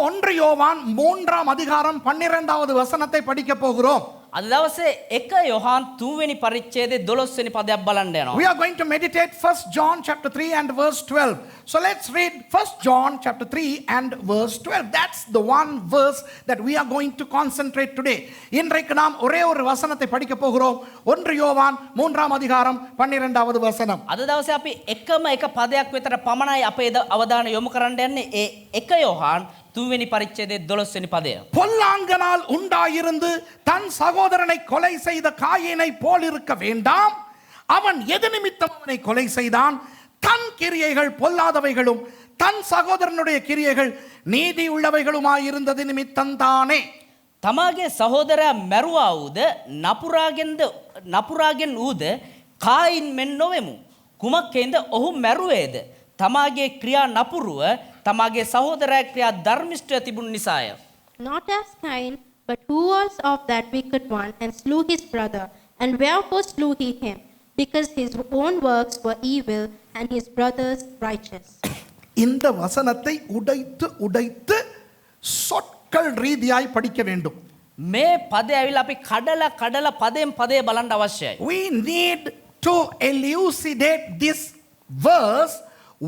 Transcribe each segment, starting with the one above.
ஒன்று யோவான் 3ஆம் அதிகாரம் 12வது வசனத்தை படிக்க போகிறோம். අද දවසේ 1 යොහාන් 3 වෙනි පරිච්ඡේදයේ 12 වෙනි පදයක් බලන්න යනවා. We are going to meditate 1 John chapter 3 and verse 12. So let's read 1 John chapter 3 and verse 12. That's the one verse that we are going to concentrate today. இன்றைக்கு நாம் ஒரே ஒரு வசனத்தை படிக்க போகிறோம். 1 யோவான் 3ஆம் அதிகாரம் 12வது வசனம். අද දවසේ අපි එකම එක පදයක් විතර පමණයි අපේ අවධානය යොමු කරන්න යන්නේ. ඒ 1 යොහාන් 3 වෙනි පරිච්ඡේදයේ 12 වෙනි පදය. பொல்லாங்கனால் உண்டாயிருந்து தன் சகோதரனை கொலை செய்த காயினை போல் இருக்க வேண்டாம். அவன் எது நிமித்தம் அவனை கொலை செய்தான்? தன் கிரியைகள் பொல்லாதவைகளும் தன் சகோதரனுடைய கிரியைகள் நீதி உள்ளவைகளுமாயிருந்தது நிமித்தம்தானே. තමාගේ සහෝදරයා මැරුවා වූද නපුරාගෙන් වූද කායින් මෙන් නොවෙමු. කුමක්කෙන්ද ඔහු මැරුවේද? තමාගේ ක්‍රියා නපුරුව තමාගේ සහෝදරයා ක්‍රියා ධර්මිෂ්ඨය තිබුණු නිසාය. Not as Cain, but who was of that wicked one, and slew his brother. And wherefore slew he him? Because his own works were evil, and his brother's righteous. இந்த வசனத்தை உடைத்து உடைத்து சொற்கள் ரீதியாய் படிக்க வேண்டும். මේ පදේ ඇවිල්ලා අපි කඩලා පදයෙන් පදේ බලන්න අවශ්‍යයි. We need to elucidate this verse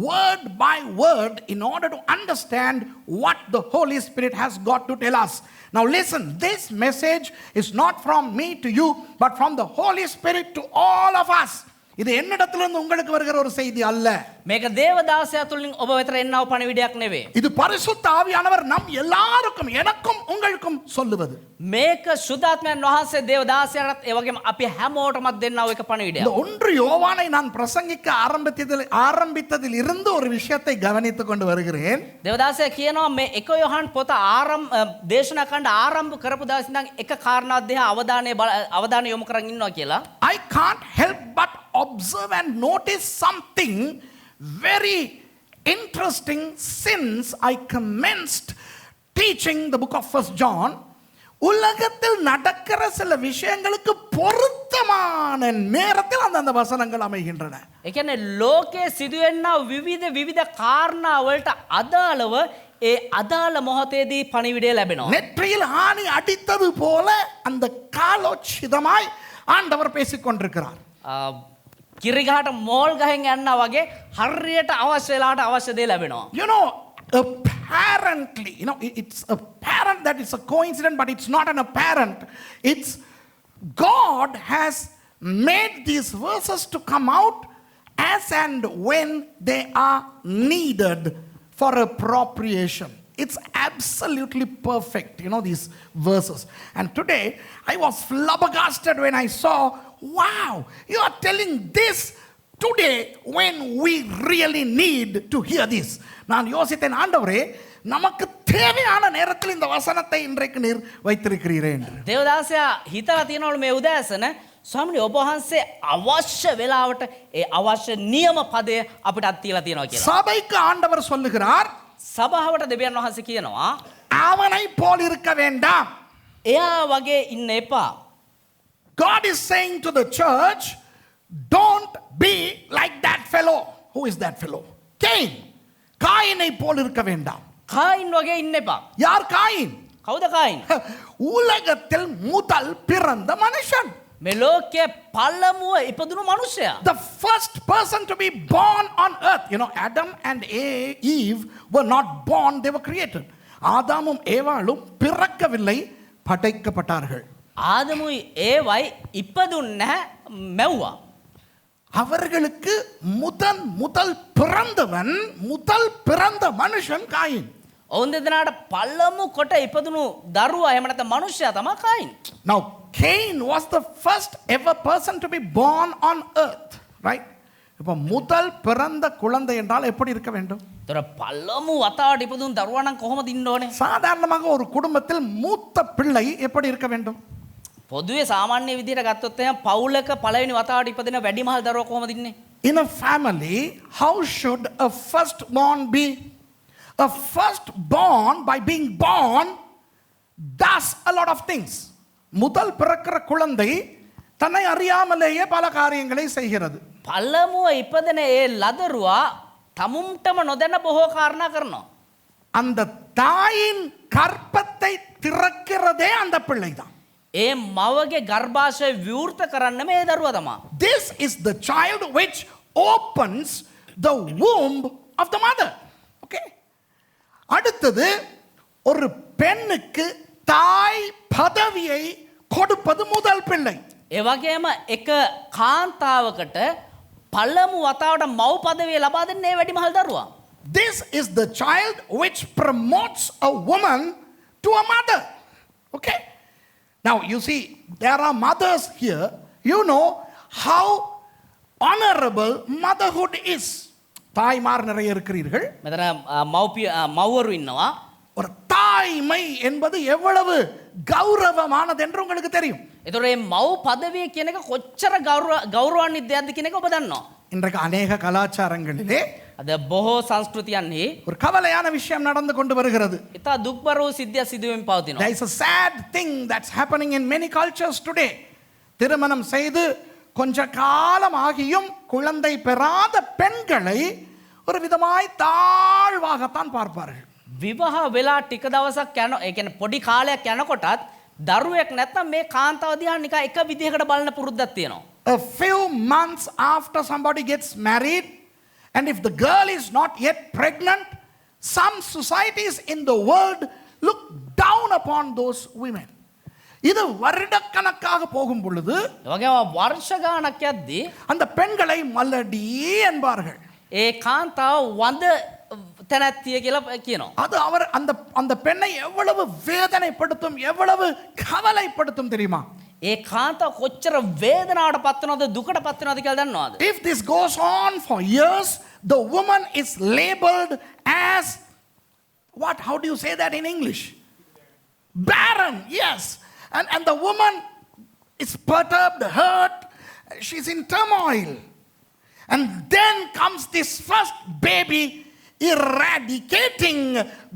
word by word in order to understand what the Holy Spirit has got to tell us. Now listen, this message is not from me to you, but from the Holy Spirit to all of us. இது என்னிடத்திலிருந்து உங்களுக்கு வருகிற ஒரு செய்தி அல்ல. මේක දේවදාසයා තුලින් ඔබ වෙතට එන්නව පණිවිඩයක් නෙවෙයි. இது பரிசுத்த ஆவியானவர் நம் எல்லாருக்கும் எனக்கும் உங்களுக்கும் சொல்லுவது. මේක සුද්ධාත්මයන් වහන්සේ දේවදාසයාට ඒ වගේම අපි හැමෝටමත් දෙන්නව එක පණිවිඩයක්. இந்த 1 யோவானை நான் பிரசங்கிக்க ஆரம்பித்ததில் இருந்து ஒரு விஷயத்தை கவனித்துக் கொண்டு வருகிறேன். දේවදාසයා කියනවා මේ 1 යොහන් පොත දේශනා කරන්න ආරම්භ කරපු දවසේ ඉඳන් එක කාරණාවක් දිහා අවධානය යොමු කරන් ඉන්නවා කියලා. I can't help but observe and notice something very interesting since I commenced teaching the book of 1 John. உலகத்தில் நடக்கிற சில விஷயங்களுக்கு பொருத்தமான நேரத்தில் அந்த வசனங்கள் அமைகின்றன. ඒ කියන්නේ ලෝකයේ සිදුවෙනා විවිධ කාරණා වලට අදාළව ඒ අදාළ මොහොතේදී පණිවිඩය ලැබෙනවා. நெற்றியில் ஆணி அடித்தது போல அந்த காலோச்சிதமாய் ஆண்டவர் பேசிக் கொண்டிருக்கிறார். කිරිගහට මෝල් ගහෙන් යනවා වගේ හරියට අවශ්‍ය වෙලාවට අවශ්‍ය දේ ලැබෙනවා. You know, apparently, it's apparent that it's a coincidence, but it's not an apparent. It's God has made these verses to come out as and when they are needed for appropriation. It's absolutely perfect, these verses. And today, I was flabbergasted when I saw, wow, you are telling this today when we really need to hear this. நான் யோசித்தேன், ஆண்டவரே, நமக்கு தேவையான நேரத்தில் இந்த வசனத்தை இன்றைக்கு நீர் வைத்திருக்கிறீர்கள். දේවදාසයා හිතලා තියනවලු මේ උදෑසන ස්වාමීනි ඔබ වහන්සේ අවශ්‍ය වෙලාවට ඒ අවශ්‍ය නියම පදය අපිට අත්තියලා තියනවා කියලා. சபைக்கு ஆண்டவர் சொல்லுகிறார், සභාවට දෙවියන් වහන්සේ කියනවා அவனை போல் இருக்க வேண்டாம். එයා වගේ ඉන්න එපා. God is saying to the church, don't be like that fellow. Who is that fellow? Cain. காயினை போல் இருக்க வேண்டாம். කායින් වගේ ඉන්න එපා. யார் காயின்? කවුද කායින්? உலகத்தில் முதல் பிறந்த மனுஷன். මේ ලෝකයේ පළමුව ඉපදුණු මනුස්සයා. The first person to be born on earth. Adam and Eve were not born, they were created. ஆதாமும் ஏவாளும் பிறக்கவில்லை, படைக்கப்பட்டார்கள். ආදමුයි ඒවයි ඉපදුන්නේ නැහැ, මැව්වා. அவர்களுக்கு முதல் பிறந்த மனுஷன் காயின். ඔවුන් දෙදෙනාට පළමු කොට ඉපදුණු දරුවා එහෙම නැත්නම් මනුස්සයා තමයි කායින්. Now Cain was the first ever person to be born on earth, right? இப்போ முதல் பிறந்த குழந்தை என்றால் எப்படி இருக்க வேண்டும்? ତොර පළමු වතාවට ඉපදුණු දරුවා නම් කොහොමද ඉන්න ඕනේ? சாதாரணமாக ஒரு குடும்பத்தில் மூத்த பிள்ளை எப்படி இருக்க வேண்டும்? පොදුවේ සාමාන්‍ය විදිහට ගත්තොත් එහෙනම් පවුලක පළවෙනි වතාවට ඉපදෙන වැඩිමහල් දරුවා කොහොමද ඉන්නේ? In a family, how should a firstborn be? A firstborn, by being born, does a lot of things. முதல் பிறக்கிற குழந்தை தன்னை அறியாமலேயே பல காரியங்களை செய்கிறது. පළමුව ඉපදෙන ඒ ලදරුවා තමුන්ටම නොදැන බොහෝ කාරණා කරනවා. அந்த தாயின் கற்பத்தை திறக்கிறதே அந்த பிள்ளை தான். ඒ මවගේ ගර්භාෂය විවෘත කරන්න මේ දරුවා තමා. This is the child which opens the womb of the mother. Okay. அடுத்தது ஒரு பெண்ணுக்கு தாய் பதவியை கொடுப்பது முதல் பிள்ளை. ඒ වගේම එක කාන්තාවකට පළමු වතාවට මව් පදවිය ලබා දෙන්නේ ඒ වැඩිමහල් දරුවා. This is the child which promotes a woman to a mother. Okay. Now you see, there are mothers here. You know how honorable motherhood is. தாய்மார் நிறைய இருக்கிறீர்கள். මෙතන මව්වරු ඉන්නවා. ஒரு தாய்மை என்பது எவ்வளவு கௌரவமானது என்று உங்களுக்கு தெரியும். ඒතොර මේ මව් පදවිය කියන එක කොච්චර ගෞරවාන්විත දෙයක්ද කියන එක ඔබ දන්නවා. இன்றைக்கு அநேக கலாச்சாரங்களிலே අද බොහෝ සංස්කෘතියන්හි ஒரு கவலையான விஷயம் நடந்து கொண்டு வருகிறது. ඉතා දුක්බර වූ සිද්ධියක් සිදුවෙමින් පවතිනවා. There is a sad thing that's happening in many cultures today. திருமணம் செய்து கொஞ்ச காலம் ஆகியும் குழந்தை பெறாத பெண்களை ஒரு விதமாய் தாழ்வாகத்தான் பார்ப்பார்கள். විවාහ වෙලා ටික දවසක් යන ඒ කියන්නේ පොඩි කාලයක් යනකොටත් දරුවෙක් නැත්නම් මේ කාන්තාව දිහා නිකන් එක විදිහකට බලන පුරුද්දක් තියෙනවා. A few months after somebody gets married, and if the girl is not yet pregnant, some societies in the world look down upon those women. இது வருடக்கணக்காக போகும் பொழுது ඒ වගේම වර්ෂ ගාණක් යද්දී அந்த பெண்களை மல்லடி என்பார்கள். ඒ කාන්තාව වඳ තැනැත්තිය කියලා කියනවා. அது அவர் அந்த அந்த பெண்ணை எவ்வளவு வேதனைப்படுத்தும், எவ்வளவு கவலைப்படுத்தும் தெரியுமா? ඒ කාන්තාව කොච්චර වේදනාවට පත් වෙනවද දුකට පත් වෙනවද කියලා දන්නවද? If this goes on for years, the woman is labeled as what? How do you say that in English? Barren. Yes. And the woman is perturbed, hurt, she's in turmoil. And then comes this first baby eradicating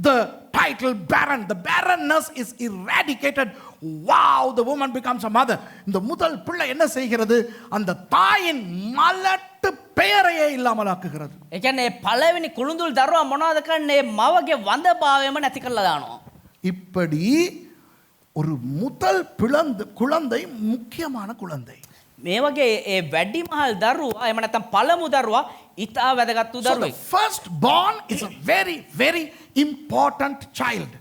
the title barren. The barrenness is eradicated. Wow, the woman becomes a mother. இந்த முதல் பிள்ளை என்ன செய்கிறது? அந்த தாயின் மலட்டு பெயரையே இல்லாமல் ஆக்குகிறது. ඒ කියන්නේ පළවෙනි කුළුඳුල් දරුවා මොනවද කරන්නේ? මවගේ වඳභාවයම නැති කරලා දානවා. இப்படி ஒரு முதல் குழந்தை முக்கியமான குழந்தை. මේ වගේ ඒ වැඩිමහල් දරුවා එහෙම නැත්නම් පළමු දරුවා ඉතා වැදගත් වූ So the දරුවෙක්. first born is a very very important child.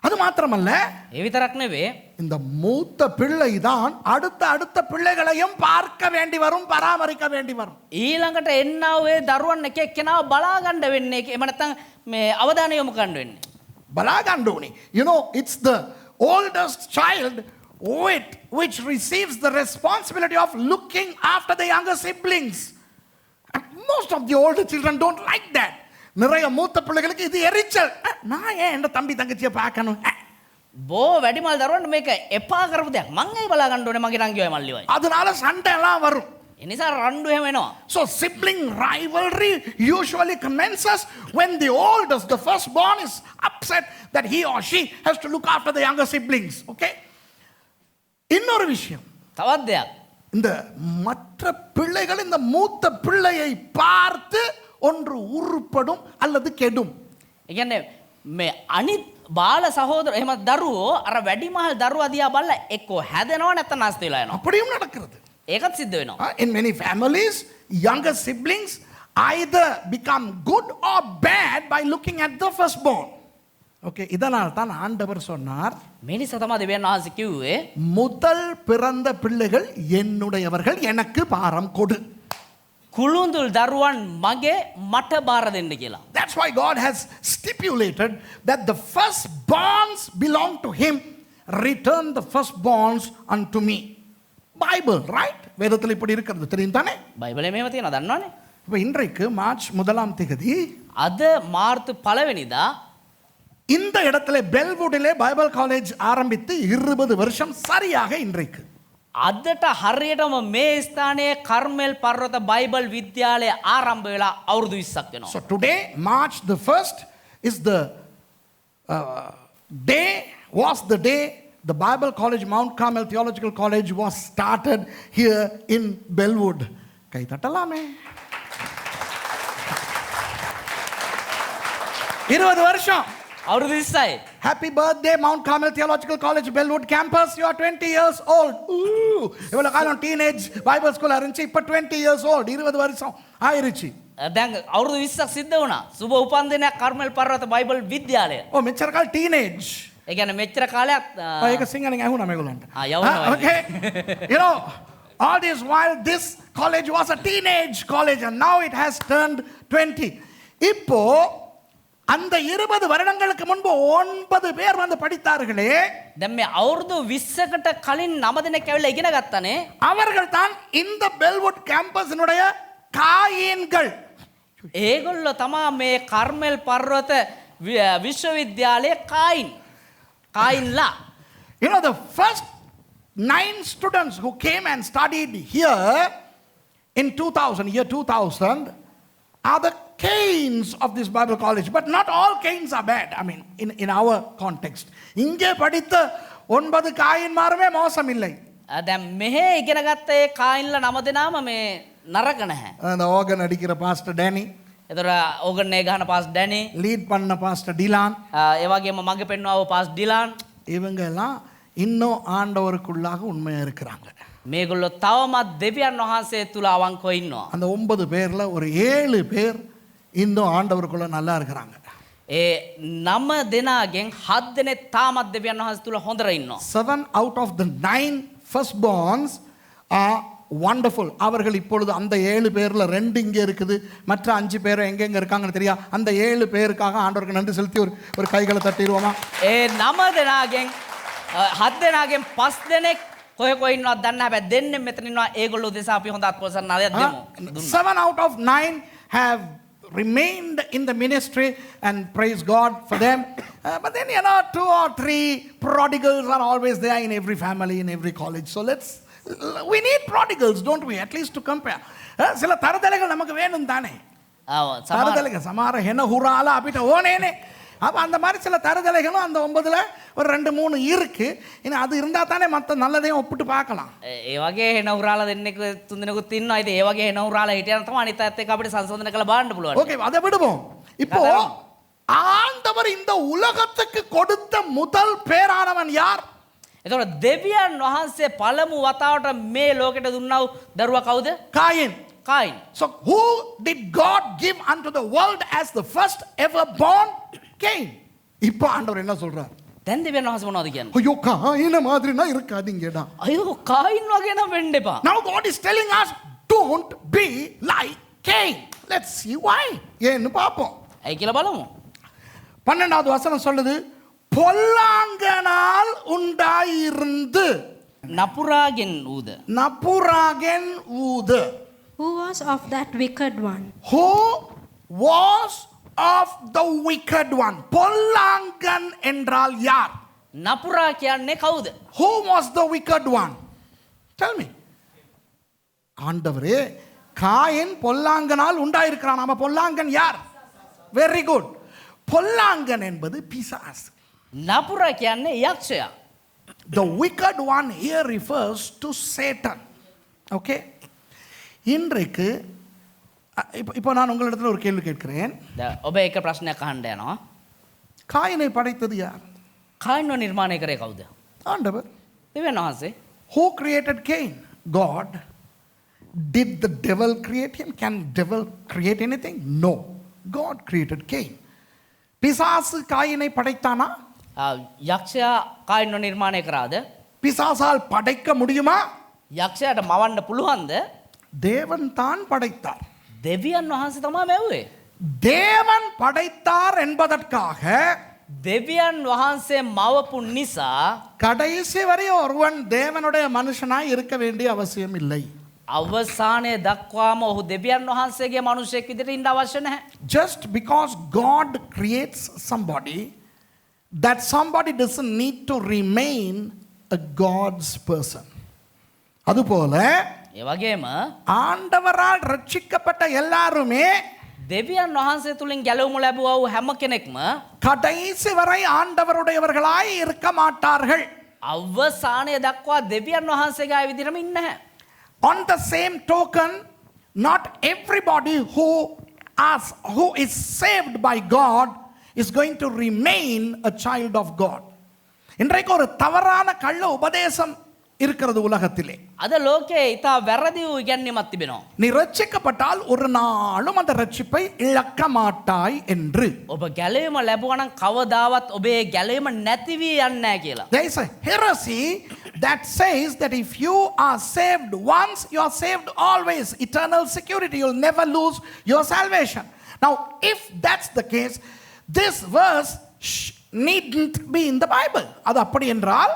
அது மாத்திரமல்ல, ඒ විතරක් නෙවෙයි இந்த மூத்த பிள்ளை தான் அடுத்த பிள்ளைகளையும் பார்க்க வேண்டி வரும், பராமரிக்க வேண்டி வரும். ඊළඟට එන්නා වූ ඒ දරුවන් එක එක්කෙනාව බලා ගන්න වෙන්නේ. එහෙම නැත්නම් මේ අවධානය යොමු කරන්න වෙන්නේ. Balagandoni. You know, it's the oldest child which receives the responsibility of looking after the younger siblings. And most of the older children don't like that. நிறைய மூத்த பிள்ளைகளுக்கு இது எரிச்சல். நான் ஏன் என் தம்பி தங்கச்சியை பார்க்கணும்? බෝ වැඩිමල් දරුවන්ට මේක එපා කරපු දෙයක්. මං ඇයි බලා ගන්න ඕනේ මගේ නංගියයි මල්ලියයි. அதனால சண்டை எல்லாம் வரும். ඒ නිසා රණ්ඩු එහෙම එනවා. So sibling rivalry usually commences when the oldest, the firstborn, is upset that he or she has to look after the younger siblings. Okay? இன்னொரு விஷயம், තවත් දෙයක්. இந்த மற்ற பிள்ளைகள் இந்த மூத்த பிள்ளையை பார்த்து ஒன்று உருப்படும் அல்லது கெடும். ඒ කියන්නේ මේ අනිත් බාල සහෝදර එහෙම දරුවෝ අර වැඩිමහල් දරුවා දිහා බලලා එක්කෝ හැදෙනවා නැත්නම් නැස්ති වෙලා යනවා. அப்படியும் நடக்கிறது. ඒකත් සිද්ධ වෙනවා. In many families, younger siblings either become good or bad by looking at the firstborn. Okay, இதனால் தான் ஆண்டவர் சொன்னார், මේ නිසා තමයි දෙවියන් වහන්සේ කිව්වේ முதல் பிறந்த பிள்ளைகள் என்னுடையவர்கள், எனக்கு பாரம் கொடு. කුළුඳුල් දරුවන් මගේ මට බාර දෙන්න කියලා. That's why God has stipulated that the firstborns belong to him. Return the firstborns unto me. Bible, right? வேதத்தில் இப்படி இருக்கிறது தெரியும் தானே? බයිබලයේ මේව තියෙනවා දන්නවනේ. இப்போ இன்றைக்கு மார்ச் 1ஆம் தேதி අද මාර්තු 1 වෙනිදා இந்த இடத்துல பெல்வுட்டிலே பைபிள் காலேஜ் ஆரம்பித்து 20 வருஷம் சரியாக இன்றைக்கு. අදට හරියටම මේ ස්ථානයේ කර්මෙල් පර්වත බයිබල් විද්‍යාලය ආරම්භ වෙලා අවුරුදු 20ක් වෙනවා. So today, March the 1st is the day the Bible College, Mount Carmel Theological College was started here in Bellwood. கை தட்டலாமே. 20 வருஷம் අවුරුදු 20යි. Happy birthday, Mount Carmel Theological College, Bellwood campus. You are 20 years old. Ooh. இவ்வளவு காலம் teenage Bible school இருந்துச்சு. இப்போ 20 years old. 20 வருஷம் ஆயிருச்சு. දැන් අවුරුදු 20ක් සිද්ධ වුණා. සුබ උපන්දිනයක් කර්මල් පර්වත බයිබල් විද්‍යාලය. ஓ මෙච්චර කාල ටීනේජ්. ඒ කියන්නේ මෙච්චර කාලයක් ඒක සිංහලෙන් ඇහුණා මේගොල්ලන්ට. යවනවා. Okay. You know, all this while this college was a teenage college and now it has turned 20. இப்போ அந்த 20 வருடங்களுக்கு முன்பு 9 பேர் வந்து படித்தார்களே, දැන් මේ අවුරුදු 20කට කලින් 9 දෙනෙක් ඇවිල්ලා ඉගෙන ගත්තානේ. அவர்கள் தான் இந்த பெல்வுட் கேம்பஸினுடைய காயின்கள். ඒගොල්ලෝ තමා මේ කර්මල් පර්වත විශ්වවිද්‍යාලයේ කායින්ලා. You know, the first 9 students who came and studied here in 2000 are the Cains of this Bible college. But not all Cains are bad. I mean, in our context. இங்கே படித்த 9 காயின்மாருமே மோசம் இல்லை. දැන් මෙහෙ ඉගෙන ගත්ත ඒ කායින්ලා 9 දෙනාම මේ නරක නැහැ. அந்த ஆர்கன் அடிக்கிற பாஸ்டர் டேனி, එතකොට ඕගන් ඒ ගහන පාස් ඩැනි, லீட் பண்ண பாஸ்டர் டிலான், ඒ වගේම මගේ පෙන්වව පාස් ඩිලාන්, இவங்க எல்லாம் இன்னும் ஆண்டவருக்குள்ளாக உண்மையா இருக்கிறாங்க. මේගොල්ලෝ තවමත් දෙවියන් වහන්සේ තුල අවංකව ඉන්නවා. அந்த 9 பேர்ல ஒரு 7 பேர் இன்னும் ஆண்டவருக்குள்ள நல்லா இருக்கிறாங்க. ඒ 9 දෙනාගෙන් 7 දෙනෙක් තාමත් දෙවියන් වහන්සේ තුල හොඳට ඉන්නවා. 7 out of the 9 firstborns are wonderful. அவர்கள் இப்பொழுது அந்த 7 பேர்ல 2 இங்கே இருக்குது, மற்ற 5 பேர் எங்கெங்க இருக்காங்கன்னு தெரியா. அந்த 7 பேருக்காக ஆண்டவருக்கு நன்றி செலுத்தி ஒரு கைகளை தட்டிடுவோமா? ඒ 9 දෙනාගෙන් 7 දෙනාගෙන් 5 දෙනෙක් කොහෙ කොහෙ ඉන්නවද දන්නේ නැහැ. හැබැයි දෙන්නෙක් මෙතන ඉන්නවා. ඒගොල්ලෝ දෙස අපි හොඳ අත්පොසන් නාදයක් දෙමු. 7 out of 9 have remained in the ministry and praise God for them. But then, you know, 2 or 3 prodigals are always there in every family, in every college. So we need prodigals, don't we? At least to compare. சில தரதலைகள் நமக்கு வேணும் தானே. தரதலைகள் சமார ஹென ஹுரால අපිට ඕනේනේ. அப்போ அந்த மாதிரி சில தரதலைகளும் அந்த 9ல ஒரு 2-3 இருக்கு. இன்னும் அது இருந்தா தானே மற்ற நல்லதையும் ஒப்பிட்டு பார்க்கலாம். ඒ වගේ හෙන උරාලා දෙන්නෙක් තුන් දෙනෙකුත් ඉන්නවා. ඉතින් ඒ වගේ හෙන උරාලා හිටියනම් තමයි අනිත් අයත් එක්ක අපිට සංසන්දනය කරලා බලන්න පුළුවන්. ஓகே, அதை விடுவோம். இப்போ ஆண்டவர் இந்த உலகத்துக்கு கொடுத்த முதல் பேரானவன் யார்? එතකොට දෙවියන් වහන්සේ පළමු වතාවට මේ ලෝකෙට දුන්නා වූ දරුවා කවුද? Coin. කායින්. So who did God give unto the world as the first ever born? Cain. இப்போ ஆண்டவர் என்ன சொல்றார்? දැන් දෙවියන් වහන්සේ මොනවද කියන්නේ? ஐயோ காயின மாதிரினா இருக்காதீங்கடா. අයියෝ කායින් වගේ නම් වෙන්න එපා. Now God is telling us don't be like Cain. Let's see why. ஏன்னு பாப்போம். ඇයි කියලා බලමු. 12வது வசனம் சொல்லுது, பொல்லாங்கனால் உண்டாயிருந்து. නපුරාගෙන් ඌද. நபுராகென் ஊது. Who was of that wicked one? Who was of the wicked one? பொல்லாங்கன் என்றால் யார்? නපුරා කියන්නේ කවුද? Who was the wicked one? Tell me. ஆண்டவரே, காயின் பொல்லாங்கனால் உண்டாயிருக்கிறான். நாம பொல்லாங்கன் யார்? Very good. பொல்லாங்கன் என்பது பிசாசு. නපුරා කියන්නේ යක්ෂයා. The wicked one here refers to Satan. Okay? இன்றைக்கு இப்போ நான் உங்களிடத்தில் ஒரு கேள்வி கேட்கிறேன். ඔබ එක ප්‍රශ්නයක් අහන්න යනවා. காயினை படைத்தது யார்? කායින්ව නිර්මාණය කරේ කවුද? ஆண்டவர். දෙවියන් වහන්සේ. Who created Cain? God. Did the devil create him? Can devil create anything? No. God created Cain. பிசாசு காயினை படைத்தானா? යක්ෂයා කායින්ව නිර්මාණය කරාද? பிசாசால் படைக்க முடியுமா? යක්ෂයාට මවන්න පුළුවන්ද? தேவன் தான் படைத்தார். දෙවියන් වහන්සේ තමයි මැව්වේ. தேவன் படைத்தார் என்பதற்காக දෙවියන් වහන්සේ මවපු නිසා கடைசி வரை ஒருவன் தேவனுடைய மனுஷனாய் இருக்க வேண்டிய அவசியம் இல்லை. අවසානයේ දක්වාම ඔහු දෙවියන් වහන්සේගේ මිනිසෙක් විදිහට ඉන්න අවශ්‍ය නැහැ. Just because God creates somebody, that somebody doesn't need to remain a God's person. அதுபோல ඒ වගේම ஆண்டவரால் ரட்சிக்கப்பட்ட எல்லாருமே දෙවියන් වහන්සේ තුලින් ගැලවුම ලැබුවා වූ හැම කෙනෙක්ම கடைசி வரை ஆண்டவருடையவர்களாய் இருக்க மாட்டார்கள். අවසානයේ දක්වා දෙවියන් වහන්සේගේ ආය විදිහටම ඉන්නේ නැහැ. On the same token, not everybody who is saved by God is going to remain a child of God. இன்றைக்கு ஒரு தவறான கள்ள உபதேசம் இருக்கிறது உலகத்திலே. අද ලෝකයේ ඉතා වැරදි වූ ඉගැන්වීමක් තිබෙනවා. நீ ரட்சிக்கப்பட்டால் ஒரு நாளும் அந்த ரட்சிப்பை இழக்க மாட்டாய் என்று. ඔබ ගැලවීම ලැබුවා නම් කවදාවත් ඔබේ ගැලවීම නැති වී යන්නේ නැහැ කියලා. There is a heresy that says that if you are saved once, you are saved always. Eternal security. You'll never lose your salvation. Now, if that's the case, this verse needn't be in the Bible. அது அப்படி என்றால்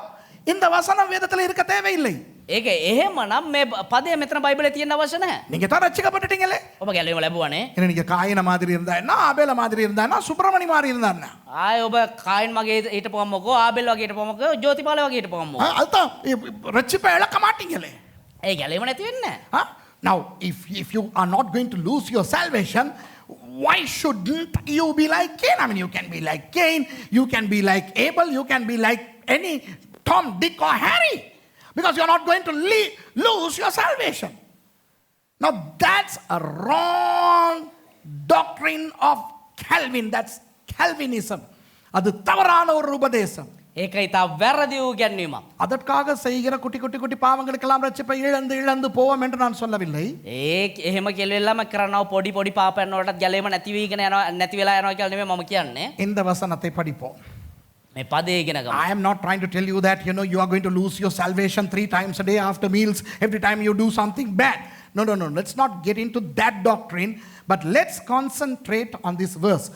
இந்த வசனம் வேதத்தில் இருக்க தேவையில்லை. ඒක එහෙමනම් මේ පදය මෙතන බයිබලේ තියෙන්න අවශ්‍ය නැහැ. நீங்க தான் ரட்சிக்கப்பட்டுட்டீங்களே. ඔබ ගැලවීම ලැබුවානේ. என்ன நீங்க காயின மாதிரி இருந்தா என்ன, ஆபேல மாதிரி இருந்தா என்ன, சுப்பிரமணி மாதிரி இருந்தா என்ன? ආය ඔබ කායින් මගේ හිටපුවම්මකෝ ආබෙල් වගේ හිටපුවම්මකෝ ජෝතිපාල වගේ හිටපුවම්මකෝ. அதுதான் ரட்சிப்பை இழக்க மாட்டீங்களே. ඒ ගැලවීම නැති වෙන්නේ නැහැ. Now, if you are not going to lose your salvation, why shouldn't you be like Cain? I mean, you can be like Cain, you can be like Abel, you can be like any Tom, Dick or Harry, because you're not going to lose your salvation. Now, that's a wrong doctrine of Calvin. That's Calvinism. அது தவறான ஒரு உபதேசம். ඒක ඉතා වැරදි වූ ගැන්වීමක්. அதற்காக செய்கிற குட்டி குட்டி குட்டி பாவங்களுக்கெல்லாம் ரட்சிப்பை இழந்து போவோம் என்று நான் சொல்லவில்லை. ඒ එහෙම කෙලෙල්ලම කරනවා පොඩි පොඩි පාපයන් වලටත් ගැලවීම නැති වීගෙන යනවා නැති වෙලා යනවා කියලා නෙමෙයි මම කියන්නේ. இந்த வசனத்தை படிப்போம். මේ පදේ ඉගෙන ගමු. I am not trying to tell you that you are going to lose your salvation 3 times a day after meals every time you do something bad. No. Let's not get into that doctrine, but let's concentrate on this verse.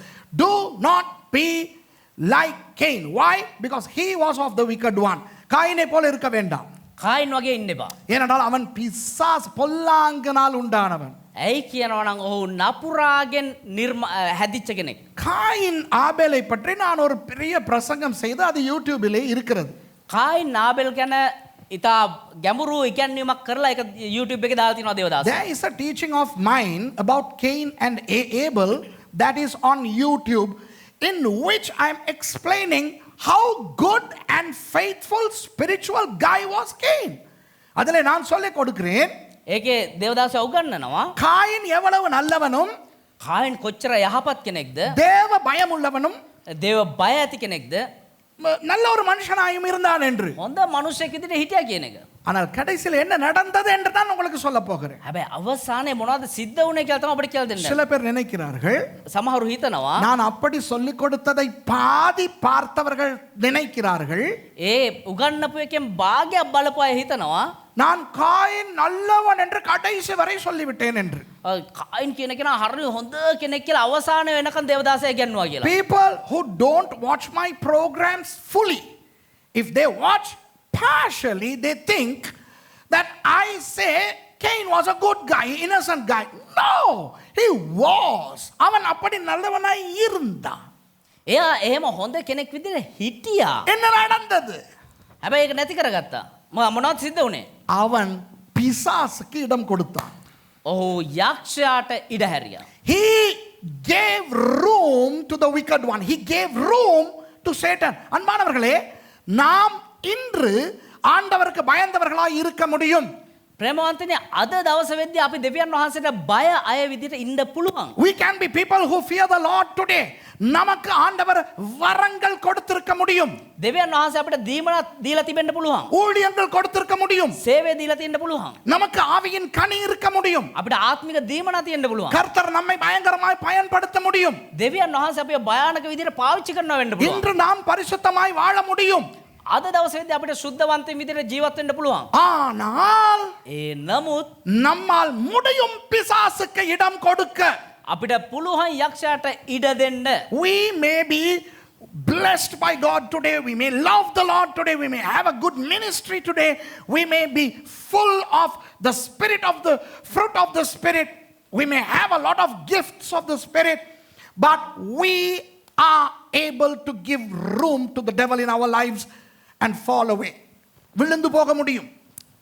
Do not be like Cain. Why? Because he was of the wicked one. காயினை போல இருக்க வேண்டாம். කායින් වගේ ඉන්න එපා. ஏனென்றால் அவன் பிசாஸ் பொல்லாங்கனால் உண்டானவன். ඇයි කියනවා නම් ඔහු නපුරාගෙන් හැදිච්ච කෙනෙක්. காயின் ஆபேலை பற்றி நான் ஒரு பெரிய பிரசங்கம் செய்து அது யூடியூபிலே இருக்கிறது. කායින් ආබෙල් ගැන ඉතා ගැඹුරු ඉගැන්වීමක් කරලා ඒක YouTube එකේ දාලා තියෙනවා දේවදාස. There is a teaching of mine about Cain and Abel that is on YouTube, in which I am explaining how good and faithful spiritual guy was Cain. அதிலே நான் சொல்லிக் கொடுக்கிறேன், ඒකේ දේවදාස උගන්වනවා காயின் எவ்வளவு நல்லவனும் කායින් කොච්චර යහපත් කෙනෙක්ද, தேவ பயம் உள்ளவனும் දේව බය ඇති කෙනෙක්ද, நல்ல ஒரு மனுஷனாயும் இருந்தான் என்று. හොඳ මනුස්සයෙක් විදිහට හිටියා කියන එක. ஆனால் கடைசியில் என்ன நடந்தது என்று தான் உங்களுக்கு சொல்ல போகிறேன். හැබැයි අවසානයේ මොනවද සිද්ධ වුනේ කියලා තමයි අපිට කියලා දෙන්න. சில பேர் நினைக்கிறார்கள், සමහරු හිතනවා நான் அப்படி சொல்லிக் கொடுத்ததை பாதி பார்த்தவர்கள் நினைக்கிறார்கள், ඒ උගන්වපු එකෙන් භාගයක් බලපු අය හිතනවා நான் காயின் நல்லவன் என்று கடைசி வரை சொல்லிவிட்டேன் என்று. කායින් කියන කෙනා හරිය හොඳ කෙනෙක් කියලා අවසාන වෙනකන් දේවදාසය කියනවා කියලා. People who don't watch my programs fully, if they watch partially, they think that I say Cain was a good guy, innocent guy. No, he was. அவன் அப்படி நல்லவனாய் இருந்தான். එයා එහෙම හොඳ කෙනෙක් විදිහට හිටියා. என்ன நடந்தது? හැබැයි ඒක නැති කරගත්තා. මොනවද සිද්ධ වුනේ? அவன் பிசாசுக்கு இடம் கொடுத்தான். ඔහු යක්ෂයාට ඉඩ හැරියා. He gave room to the wicked one. He gave room to Satan. அன்பானவர்களே, நாம் இன்று ஆண்டவருக்கு பயந்தவர்களாய் இருக்க முடியும். ප්‍රේමවන්තනේ අද දවස වෙද්දී අපි දෙවියන් වහන්සේට බය අය විදිහට ඉන්න පුළුවන්. We can be people who fear the Lord today. நமக்கு ஆண்டவர் வரங்கள் கொடுத்திருக்க முடியும். දෙවියන් වහන්සේ අපිට දීලා තිබෙන්න පුළුවන්. ஊழியங்கள் கொடுத்திருக்க முடியும். සේවය දීලා තියෙන්න පුළුවන්. நமக்கு ஆவியின் கனி இருக்க முடியும். අපිට ආත්මික දීමනා තියෙන්න පුළුවන්. கர்த்தர் நம்மை பயங்கரமாய் பயன்படுத்த முடியும். දෙවියන් වහන්සේ අපිව භයානක විදිහට පාවිච්චි කරනවා වෙන්න පුළුවන්. இன்று நாம் பரிசுத்தமாய் வாழ முடியும். අද දවසේ වෙද්දී අපිට සුද්ධවන්තයින් විදිහට ජීවත් වෙන්න පුළුවන්. ஆனால் නමුත් நம்மால் முடியும் பிசாசுக்கு இடம் கொடுக்க. අපිට පුළුවන් යක්ෂයාට ඉඩ දෙන්න. We may be blessed by God today. We may love the Lord today. We may have a good ministry today. We may be full of the spirit of the fruit of the spirit. We may have a lot of gifts of the spirit. But we are able to give room to the devil in our lives and fall away. விழுந்து போக முடியும்.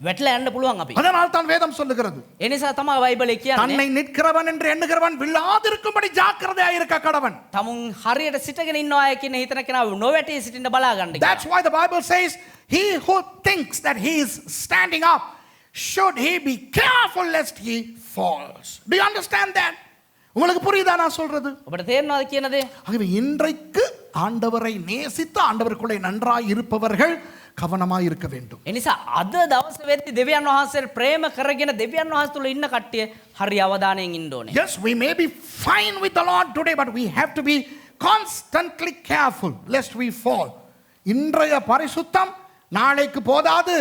වැටලා යන්න පුළුවන් අපි. அதனால் தான் வேதம் சொல்லுகிறது, ඒ නිසා තමයි බයිබලේ කියන්නේ தன்னை நிற்கிறவன் என்று எண்ணுகிறவன் விழாதிருக்கும்படி ஜாக்கிரதையாய் இருக்க கடவன். තමුන් හරියට සිටගෙන ඉන්නවා අය කියන හිතන කෙනා නොවැටී සිටින්න බලා ගන්න. That's why the Bible says, he who thinks that he is standing up, should he be careful lest he falls. Do you understand that? உங்களுக்கு புரியுதா நான் சொல்றது? ඔබට තේරෙනවද කියන දේ? ஆகவே இன்றைக்கு ஆண்டவரை நேசித்து ஆண்டவருக்குள்ளே நன்றாய் இருப்பவர்கள் கவனமாய் இருக்க வேண்டும். එනිසා අද දවස වෙද්දි දෙවියන් වහන්සේට ප්‍රේම කරගෙන දෙවියන් වහන්සේ තුළ ඉන්න කට්ටිය හරි අවධානයෙන් ඉන්න ඕනේ. Yes, we may be fine with the Lord today, but we have to be constantly careful lest we fall. இன்றைய பரிசுத்தம் நாளைக்கு போதாது.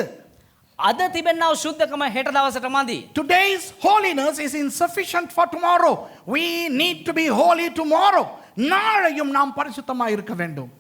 අද තිබෙනා වූ ශුද්ධකම හෙට දවසට මදි. Today's holiness is insufficient for tomorrow. We need to be holy tomorrow. நாளையும் நாம் பரிசுத்தமாய் இருக்க வேண்டும்.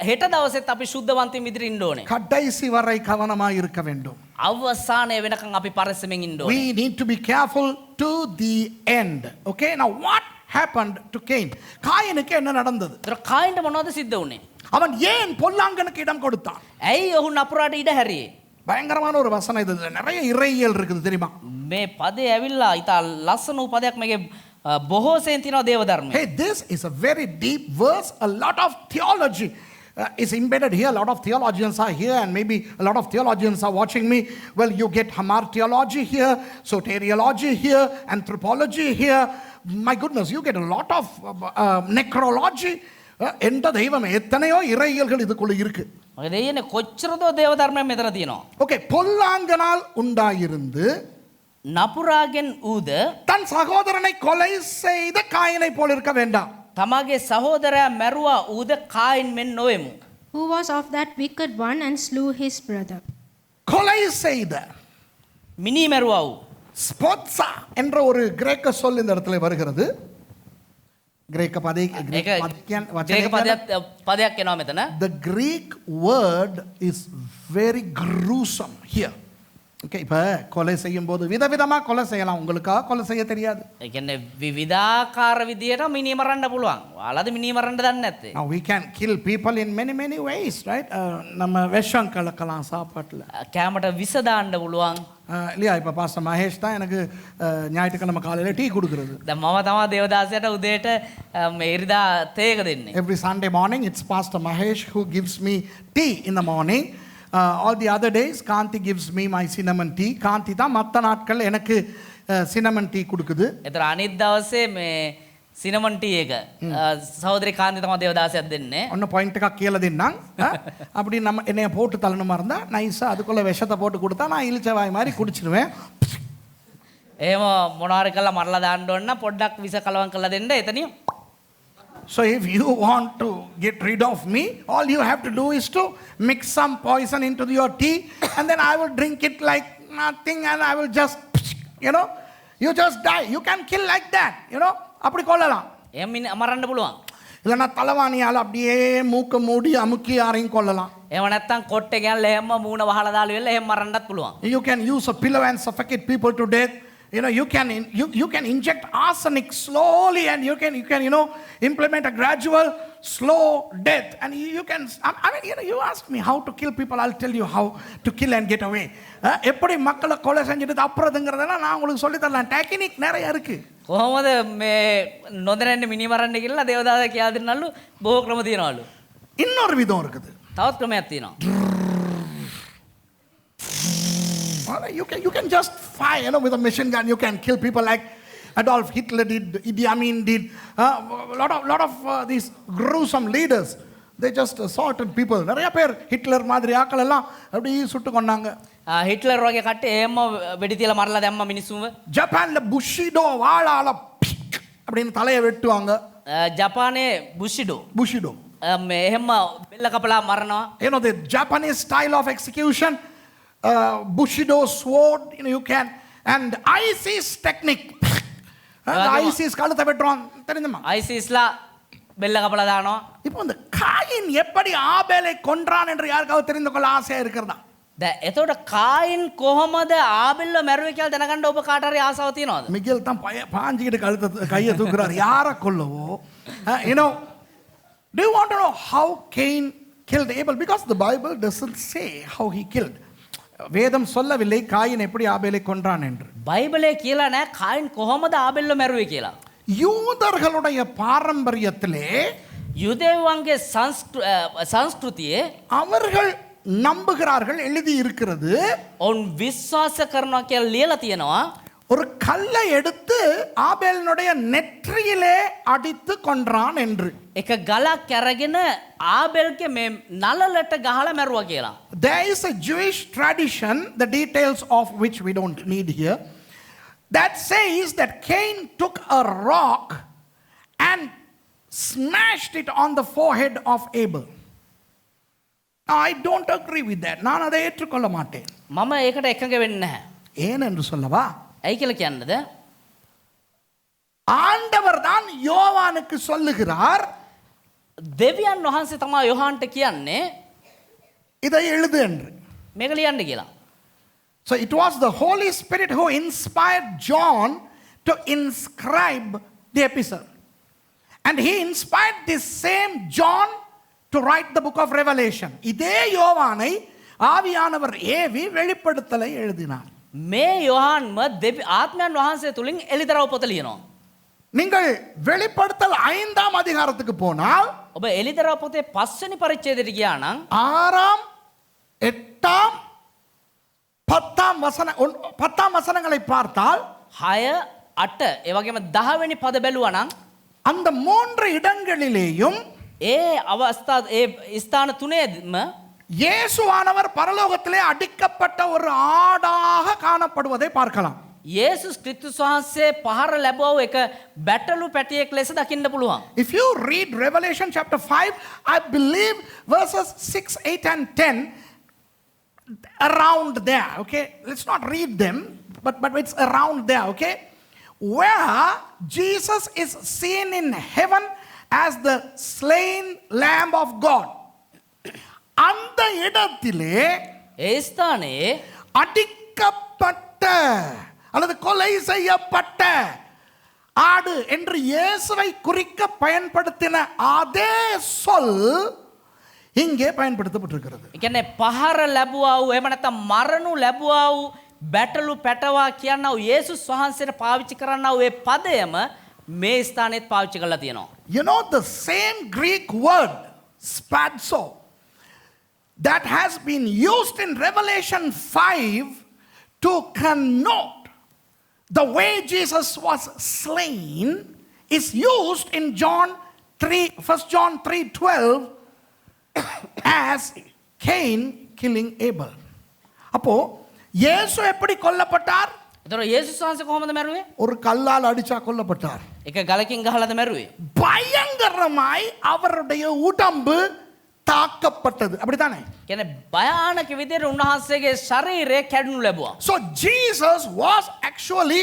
හෙට දවසෙත් අපි ශුද්ධවන්තයින් විදිහට ඉන්න ඕනේ. கடைசி வரை கவனமாய் இருக்க வேண்டும். අවසානයේ වෙනකන් අපි පරිස්සමෙන් ඉන්න ඕනේ. We need to be careful to the end. Okay, now what happened to Cain? காயினுக்கு என்ன நடந்தது? ඒතර කායින්ට මොනවද සිද්ධ වුනේ? அவன் ஏன் பொல்லாங்கனுக்கு இடம் கொடுத்தான்? ඇයි ඔහු නපුරාට ඉඩ හැරියේ? பயங்கரமான ஒரு வசனம் இது. நிறைய இறையியல் இருக்குது தெரியுமா? මේ පදේ ඇවිල්ලා ඉතා ලස්සන වූ පදයක් මේකේ බොහෝසෙන් තියෙනවා දේව ධර්මයේ. Hey, this is a very deep verse. A lot of theology is embedded here. A lot of theologians are here, and maybe a lot of theologians are watching me. Well, you get hamartiology here, soteriology here, anthropology here. My goodness, you get a lot of necrology. எந்த தெய்வம் எத்தனையோ இறையியல்கள் இதுக்குள்ள இருக்கு. ඔය දෙයනේ කොච්චරද දේව ධර්මයේ මෙතන තියෙනවා. ஓகே, பொல்லாங்கனால் உண்டாயிருந்து නපුරාගෙන් ඌද தன் சகோதரனை கொலை செய்த காயினை போல இருக்க வேண்டாம். තමගේ සහෝදරයා මැරුවා ඌද කායින් මෙන් නොවෙමු. Who was of that wicked one and slew his brother. கொலை செய்த මිනී මැරුවා ඌ. ஸ்போட்சா என்ற ஒரு கிரேக்க சொல் இந்த இடத்துல வருகிறது. கிரேக்க ඒක පදයක් එනවා මෙතන. The Greek word is very gruesome here. Okay, இப்ப கொலை செய்யும் போது விதவிதமா கொலை செய்யலாம். உங்களுக்கா கொலை செய்ய தெரியாது. ඒ කියන්නේ විවිධාකාර විදියට මිනී මරන්න පුළුවන්. ඔයාලද මිනී මරන්න දන්නේ නැත්තේ? Now we can kill people in many ways, right? நம்ம விஷம் கலக்கலாம் சாப்பாட்டுல. කෑමට විස දාන්න පුළුවන්. இல்லையா? இப்போ பாஸ்டர் மகேஷ் தான் எனக்கு ஞாயிற்றுக்கிழமை காலையில் டீ கொடுக்குறது. දැන් මම තමයි දේවදාසයට උදේට ඉරිදා තේක දෙන්නේ. Every Sunday morning it's Pastor Mahesh who gives me tea in the morning. All the other days Kanti gives me my cinnamon tea. Kanti தான் மற்ற நாட்கள் எனக்கு cinnamon tea கொடுக்குது. ඒතර අනිත් දවසේ මේ සිනමන් ටී එක සහෝදරි කාන්ති තමයි දේවදාසයක් දෙන්නේ. ஒன்று பாயிண்ட்டுக்காக கீழே தின்னாங்க. அப்படி நம்ம என்னைய போட்டு தள்ளணுமா இருந்தால் நைஸாக அதுக்குள்ளே விஷத்தை போட்டு கொடுத்தா நான் இழிச்சவாய் மாதிரி குடிச்சிடுவேன். එහෙම මොනවාරි කළා මරලා දාන්න ඕන නම් පොඩ්ඩක් විස කලවම් කරලා දෙන්න එතනින්. So if you want to get rid of me, all you have to do is to mix some poison into your tea, and then I will drink it like nothing, and I will just, you just die. You can kill like that, அப்படி கொள்ளலாம். එහෙම මරන්න පුළුවන්. இல்லைன்னா தலைவாணியால் அப்படியே மூக்க மூடி அமுக்கி யாரையும் கொள்ளலாம். එහෙම නැත්තම් කොට්ටේ ගෑනලා එහෙම මූණ වහලා දාලා වෙලා එහෙම මරන්නත් පුළුවන්. You can use a pillow and suffocate people to death. You can inject arsenic slowly, and you can implement a gradual slow death, and you can you ask me how to kill people, I'll tell you how to kill and get away. எப்படி மக்களை கொலை செஞ்சுட்டு அப்புறதுங்கிறதெல்லாம் நான் உங்களுக்கு சொல்லி தரலாம். Technique நிறைய இருக்கு. කොහොමද මේ නොදැනෙන්න මිනි මරන්න කියලා දේවදාස කියලා දෙන්නලු බොහෝ ක්‍රම තියෙනවලු. இன்னொரு விதம் இருக்குது. තවත් ක්‍රමයක් තියෙනවා. You can just fire, with a machine gun. You can kill people like Adolf Hitler did, Idi Amin did. Lot of these gruesome leaders. They just assaulted people. நிறைய பேர் ஹிட்லர் மாதிரி ஆட்கள் எல்லாம் அப்படி சுட்டு கொண்டாங்க. හිට්ලර් වගේ කට්ටිය එහෙම වෙඩි තියලා මරලා දැම්ම මිනිස්සුන්ව. ஜப்பான்ல புஷிடோ வாளால அப்படின்னு தலையை வெட்டுவாங்க. ජපානයේ බුෂිඩෝ මේ එහෙම බෙල්ල කපලා මරනවා. The Japanese style of execution, bushido sword, you can, and ISIS technique. ISIS கழுத்தை வெட்டுறான் தெரியுமா? ஐசிஸ்லா பெல்ல கப்பலா தானோ. இப்போ இந்த காயின் எப்படி ஆபேலை கொன்றான் என்று யாருக்காவது தெரிந்து கொள்ள ஆசையா இருக்கிறதா? එතකොට කායින් කොහොමද ආබෙල්ව මැරුවේ කියලා දැනගන්න ඔබ කාට හරි ආසාවක් තියෙනවද? மிகேல் தான் பாஞ்சிக்கிட்டு கையை தூக்குறாரு. யாரை கொல்லவோ? Do you want to know how Cain killed Abel? Because the Bible doesn't say how he killed. வேதம் சொல்லவில்லை காயின் எப்படி ஆபேலை கொன்றான் என்று. பைபிளே කියලා නෑ කායින් කොහොමද ආබෙල්ව මැරුවේ කියලා. யூதர்களுடைய பாரம்பரியத்திலே யூதேயவங்க සංස්කෘතියේ அவர்கள் நம்புகிறார்கள், எழுதி இருக்கிறது. ඔවුන් විශ්වාස කරනවා කියලා ලියලා තියෙනවා. ஒரு கல்லை எடுத்து ஆபேலினுடைய நெற்றியிலே அடித்து கொன்றான் என்று. එක ගලක් අරගෙන ආබෙල්ගේ මේ නලලට ගහලා මැරුවා කියලා. There is a Jewish tradition, the details of which we don't need here, that says that Cain took a rock and smashed it on the forehead of Abel. I don't agree with that. நான் அதை ஏற்றுக்கொள்ள மாட்டேன். මම ඒකට එකඟ වෙන්නේ නැහැ. ஏன் என்று சொல்லவா? ඇයි කියලා කියන්නද? ஆண்டவர் தான் யோவானுக்கு சொல்லுகிறார், දෙවියන් වහන්සේ තමයි යොහන්ට කියන්නේ இதை எழுது என்று. මේක ලියන්න කියලා. So it was the Holy Spirit who inspired John to inscribe the epistle. And he inspired this same John to write the book of Revelation. இதே யோவானை ஆவியானவர் ஏவி வெளிப்படுத்தலை எழுதினார். මේ යොහන්ම ආත්මයන් වහන්සේ තුලින් එලිදරව් පොත ලියනවා. நீங்கள் வெளிப்படுத்தல் 5ஆம் அதிகாரத்துக்கு போனால் ඔබ එලිදරව් පොතේ 5 වෙනි පරිච්ඡේදයට ගියා නම් 6ஆம் 8ஆம் 10ஆம் வசனங்களை பார்த்தால் 6 8 ඒ වගේම 10 වෙනි පද බැලුවා නම් அந்த 3 இடங்களிலேயும் ඒ අවස්ථා ඒ ස්ථාන තුනේම இயேசுவானவர் பரலோகத்திலே அடிக்கப்பட்ட ஒரு ஆடாக காணப்படுவதை பார்க்கலாம். යේසුස් ක්‍රිස්තුස් වහන්සේ පහර ලැබුවා එක බැටළු පැටියෙක් ලෙස දකින්න පුළුවන්. If you read Revelation chapter 5, I believe verses 6, 8 and 10 around there, okay? Let's not read them, but it's around there, okay? Where Jesus is seen in heaven as the slain lamb of God. அந்த இடத்திலே ඒ ස්ථානයේ அடிக்கப்பட்ட அல்லது கொலை செய்யப்பட்ட ஆடு என்று இயேசுவை குறிக்க பயன்படுத்தின அதே சொல் இங்கே பயன்படுத்தப்பட்டிருக்கிறது. ඒ කියන්නේ පහර ලැබුවා වූ එහෙම නැත්නම් මරණු ලැබුවා වූ බැටළු පැටවා කියනවා යේසුස් වහන්සේට පාවිච්චි කරන්නා වූ ඒ පදයම මේ ස්ථානෙත් පාවිච්චි කරලා තියෙනවා. You know the same Greek word spazzo that has been used in Revelation 5 to connote the way Jesus was slain is used in John 1 John 3:12 as Cain killing Abel. அப்போ இயேசு எப்படி கொல்லப்பட்டார்? ඒතර යේසුස් වහන්සේ කොහොමද මැරුවේ? ஒரு கல்லால் அடிச்சா கொல்லப்பட்டார். එක ගලකින් ගහලාද මැරුවේ? பயங்கரமாய் அவருடைய உடம்பு தாக்கப்பட்டது. அப்படிதானே? කියන්නේ භයානක විදිහට උන්වහන්සේගේ ශරීරය කැඩුණු ලැබුවා. So Jesus was actually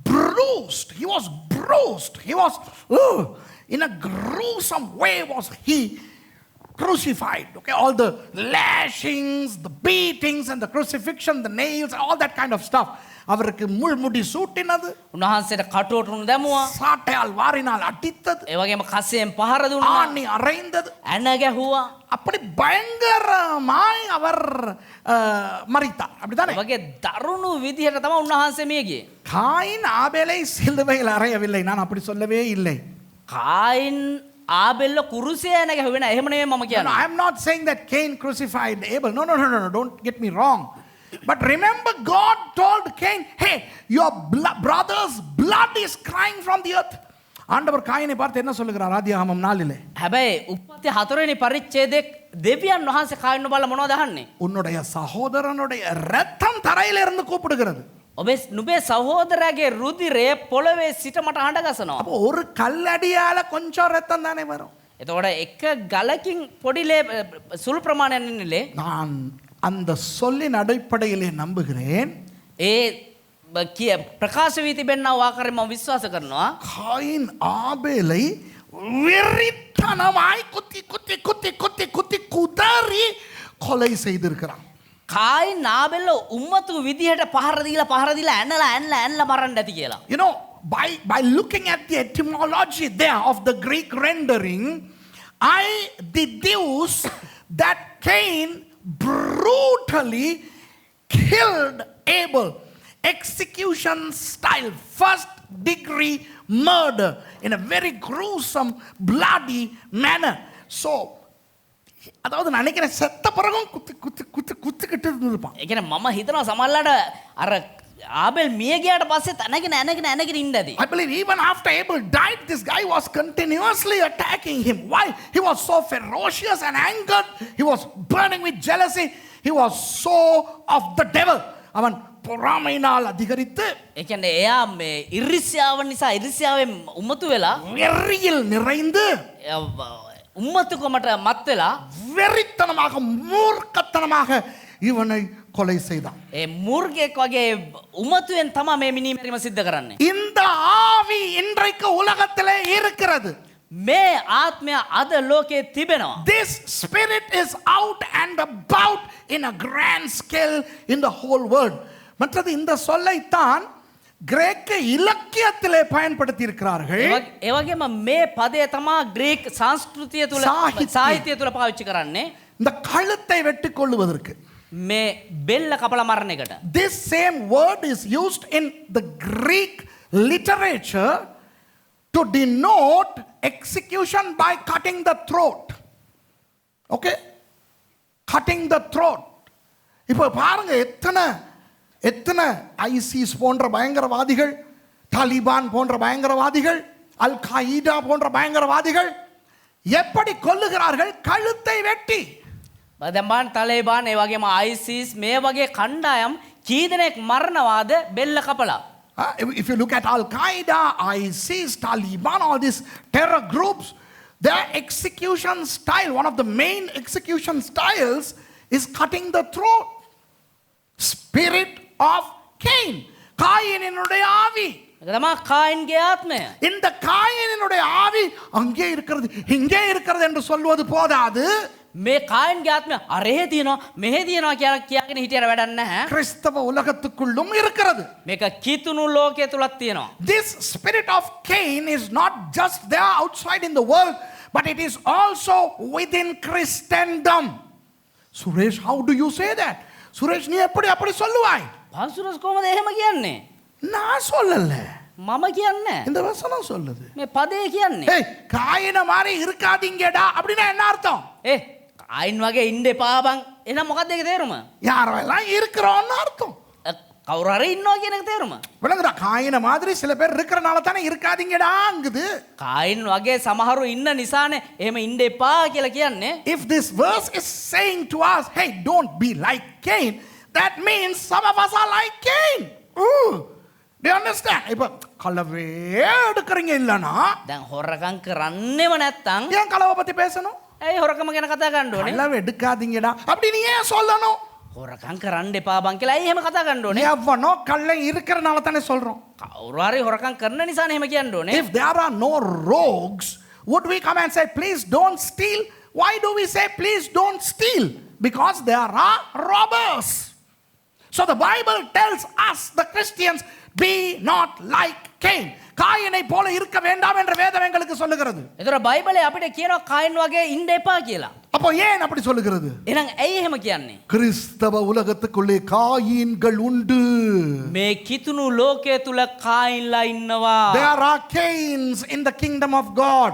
bruised. He was bruised. He was in a gruesome way was he crucified. Okay, all the lashings, the beatings and the crucifixion, the nails, all that kind of stuff. அவருக்கு முள்முடி சூட்டினது, උන්වහන්සේට කටුවටුන් දැමුවා, சாட்டையால் வாரினால் அடித்தது, ඒ වගේම කසයෙන් පහර දුන්නා, ஆணி அறைந்தது. ඇන ගැහුවා. அப்படி பயங்கரமாய் அவர் மரித்தார். அப்படிதானே? ඒ වගේ දරුණු විදිහට තමයි උන්වහන්සේ මිය ගියේ. காயின் ஆபேலை சிலுவையில் அறையவில்லை. நான் அப்படி சொல்லவே இல்லை. කායින් ආබෙල්ල කුරුසිය ඇන ගැහුවේ නෑ. එහෙම නෙමෙයි මම No, කියන්නේ. I am not saying that Cain crucified Abel. No, don't get me wrong. But remember, God told Cain, hey, your brother's blood is crying from the earth. ஆண்டவர் காயினை பார்த்து என்ன சொல்லுகிறார்? ஆதியாகமம் 4 හැබැයි උප්පත්ති 4 වෙනි පරිච්ඡේදයේ දෙවියන් වහන්සේ කායින් බලලා මොනවද අහන්නේ? உன்னுடைய சகோதரனுடைய ரத்தம் தரையில இருந்து கூப்பிடுகிறது. ඔබේ නුඹේ සහෝදරයාගේ රුධිරය පොළවේ සිට මට හඬ ගසනවා. அப்போ ஒரு கல்லடியால கொஞ்சம் ரத்தம் தானே வரும். එතකොට එක ගලකින් පොඩිලේ සුළු ප්‍රමාණයක් නෙන්නේ. நான் அந்த சொல்லின் அடிப்படையிலே நம்புகிறேன். ඒ ප්‍රකාශ වී තිබෙනා ආකාරයෙන් මම විශ්වාස කරනවා. காயின் ஆபேலை வெறித்தனமாய் குத்தி குத்தி குத்தி குத்தி குத்தி குதறி கொலை செய்திருக்கிறான். කායින් ආබෙල්ල උම්මතු විදිහට පහර දීලා ඇනලා මරන්න ඇති කියලා. You know, by looking at the etymology there of the Greek rendering, I deduce that Cain brutally killed Abel. Execution style, first degree murder in a very gruesome, bloody manner. So, அதாவது நான் நினைக்கிறேன் செத்த பிறகும் குத்தி குத்தி குத்தி குத்திக்கிட்டு இருந்திருப்பான். ඒ කියන්නේ මම හිතනවා සමහරලාට අර ආබෙල් මිය ගියාට පස්සේ නැනගෙන ඉන්නදී. I believe even after Abel died, this guy was continuously attacking him. Why? He was so ferocious and angered. He was burning with jealousy. He was so of the devil. அவன் பொறாமையினால் அதிகரித்து ඒ කියන්නේ එයා මේ ඉරිසියාව නිසා ඉරිසියාවෙන් උමතු වෙලා வெறியில் நிறைந்து උම්මතුකමට මත් වෙලා வெறித்தனமாக மூர்க்கத்தனமாக இவனை கொலை செய்தான். ඒ මුර්ගෙක් වගේ උමතුවෙන් තමයි මේ මිනිමැරීම සිද්ධ කරන්නේ. இந்த ஆவி இன்றைக்கு உலகத்திலே இருக்கிறது. මේ ආත්මය අද ලෝකයේ තිබෙනවා. This spirit is out and about in a grand scale in the whole world. மற்றது இந்த சொல்லைத்தான் கிரேக்க இலக்கியத்திலே பயன்படுத்தி இருக்கிறார்கள். ඒ වගේම මේ පදය තමයි ග්‍රීක සංස්කෘතිය තුල සාහිත්‍යය තුල පාවිච්චි කරන්නේ. இந்த கழுத்தை வெட்டிக் கொள்ளுவதற்கு. මේ බෙල්ල කපලා මරණ එකට. This same word is used in the Greek literature to denote execution by cutting the throat. Okay? Cutting the throat. இப்போ பாருங்க எத்தனை ஐசிஸ் போன்ற பயங்கரவாதிகள், தாலிபான் போன்ற பயங்கரவாதிகள், அல் காயிதா போன்ற பயங்கரவாதிகள் எப்படி கொல்லுகிறார்கள்? கழுத்தை வெட்டி. දැන් තලේබාන් ඒ වගේම ISIS මේ වගේ කණ්ඩායම් කී දෙනෙක් මරනවාද බෙල්ල කපලා. If you look at Al Qaeda, ISIS, Taliban, all these terror groups, their execution style, one of the main execution styles is cutting the throat. Spirit of Cain. காயினுடைய ஆவி. ඒක තමයි කායින්ගේ ආත්මය. இந்த காயினுடைய ஆவி அங்கே இருக்கிறது இங்கே இருக்கிறது என்று சொல்வது போதாது. මේ කායින්ගේ ආත්මය අරහෙ තියෙනවා මෙහෙ තියෙනවා කියලා කියගෙන හිටියර වැඩක් නැහැ. கிறிஸ்தவ உலகத்துக்குள்ளும் இருக்கிறது. මේක කිතුණු ලෝකයේ තුලක් තියෙනවා. This spirit of Cain is not just there outside in the world, but it is also within Christendom. Suresh, how do you say that? Suresh, நீ எப்படி அப்படி சொல்லுவாய்? පන්සුරස් කොහමද එහෙම කියන්නේ? நான் சொல்லல. මම කියන්නේ. இந்த வசனம் சொல்லுது. මේ පදේ කියන්නේ. ஏய், காயின மாதிரி இருக்காதீங்கடா அப்படினா என்ன அர்த்தம்? කායින් වගේ ඉන්න එපා බං. එහෙනම් මොකක්ද ඒකේ තේරුම? யாரெல்லாம் இருக்கிறோம்னு அர்த்தம். කවුරු හරි ඉන්නවා කියන එක තේරුම. விளங்குதா? காயின மாதிரி சில பேர் இருக்கறனால தானே இருக்காதீங்கடாங்குது. කායින් වගේ සමහරු ඉන්න නිසානේ එහෙම ඉන්න එපා කියලා කියන්නේ. If this verse is saying to us, hey, don't be like Cain, that means some of us are like Cain. Ooh. Do you understand? இப்ப களவே எடுக்கறீங்க இல்லனா දැන් හොරකම් කරන්නේම නැත්තම් ஏன் களவை பத்தி பேசணும்? ඇයි හොරකම ගැන කතා කරන්න ඕනේ? களவை எடுக்காதீங்கடா அப்படி நீ ஏன் சொல்லணும்? හොරකම් කරන්න එපා බං කියලා ඇයි එහෙම කතා කරන්න ඕනේ? எவனோ கள்ளை இருக்கறனால தானே சொல்றோம். කවුරු හරි හොරකම් කරන නිසානේ එහෙම කියන්න ඕනේ. If there are no rogues, would we come and say, please don't steal? Why do we say, please don't steal? Because there are robbers. So the Bible tells us, the Christians, be not like Cain. காயினை போல இருக்க வேண்டாம் என்ற வேதம் எங்களுக்கு சொல்லுகிறது. ඒතර බයිබලයේ අපිට කියනවා කායින් වගේ ඉන්න එපා කියලා. அப்போ ஏன் அப்படி சொல்லுகிறது? එහෙනම් ඇයි එහෙම කියන්නේ? கிறிஸ்தவ உலகத்துக்குள்ளே காயின்கள் உண்டு. මේ කිතුණු ලෝකයේ තුල කායින්ලා ඉන්නවා. There are Cains in the kingdom of God.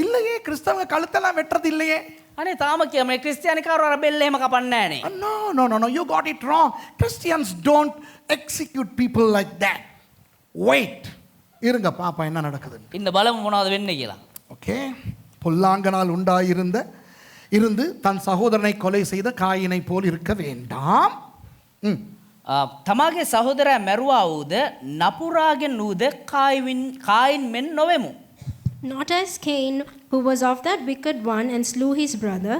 இல்லையே, கிறிஸ்தவங்க கழுத்தெல்லாம் வெட்டறது இல்லையே. අනේ තාම කිය මේ ක්‍රිස්තියානි කාරෝ අර බෙල්ල එහෙම කපන්නේ නැහනේ. No, you got it wrong. Christians don't execute people like that. Wait. இருங்க பாப்பா என்ன நடக்குது. ඉන්න බලමු මොනවද වෙන්නේ කියලා. ஓகே. பொல்லாங்கனால் இருந்து தன் சகோதரனை கொலை செய்த காயினை போல் இருக்க வேண்டாம். තමාගේ සහෝදරයා මැරුවා වූද නපුරාගෙන් වූද කායින් මෙන් නොවෙමු. Not as Cain, who was of that wicked one and slew his brother.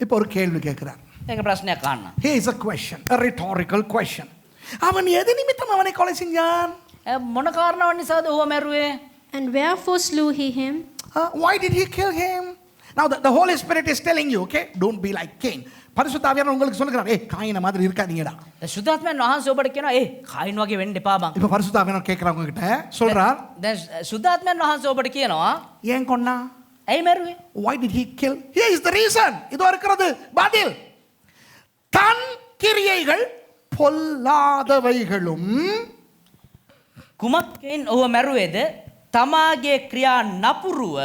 இப்போ ஒரு கேள்வி கேட்கிறார். ඒක ප්‍රශ්නයක් අහන්න. Here is a question, a rhetorical question. அவன் எது நிமித்தம் அவனை கொலை செஞ்சான்? මොන කාරණාවක් නිසාද ඌව මැරුවේ? And wherefore slew he him? Why did he kill him? Now the Holy Spirit is telling you, okay, don't be like Cain. பரிசுத்த ஆவியானவர் உங்களுக்கு சொல்லுகிறார், ஏய் காயின மாதிரி இருக்காதீங்கடா. සුද්ධාත්මයන් වහන්සේ ඔබට කියනවා කායින් වගේ වෙන්න එපා බං. இப்போ பரிசுத்த ஆவியானவர் கேக்குறாங்க கிட்ட சொல்றார். දැන් සුද්ධාත්මයන් වහන්සේ ඔබට කියනවා ஏன் கொன்னா? ඇයි මැරුවේ? Why did he kill? Here is the reason. இதோ இருக்கிறது பதில். தன் கிரியைகள் பொல்லாதவைகளும் කුමක්ෙන් ඔහු මැරුවේද? තමාගේ ක්‍රියා නපුරුව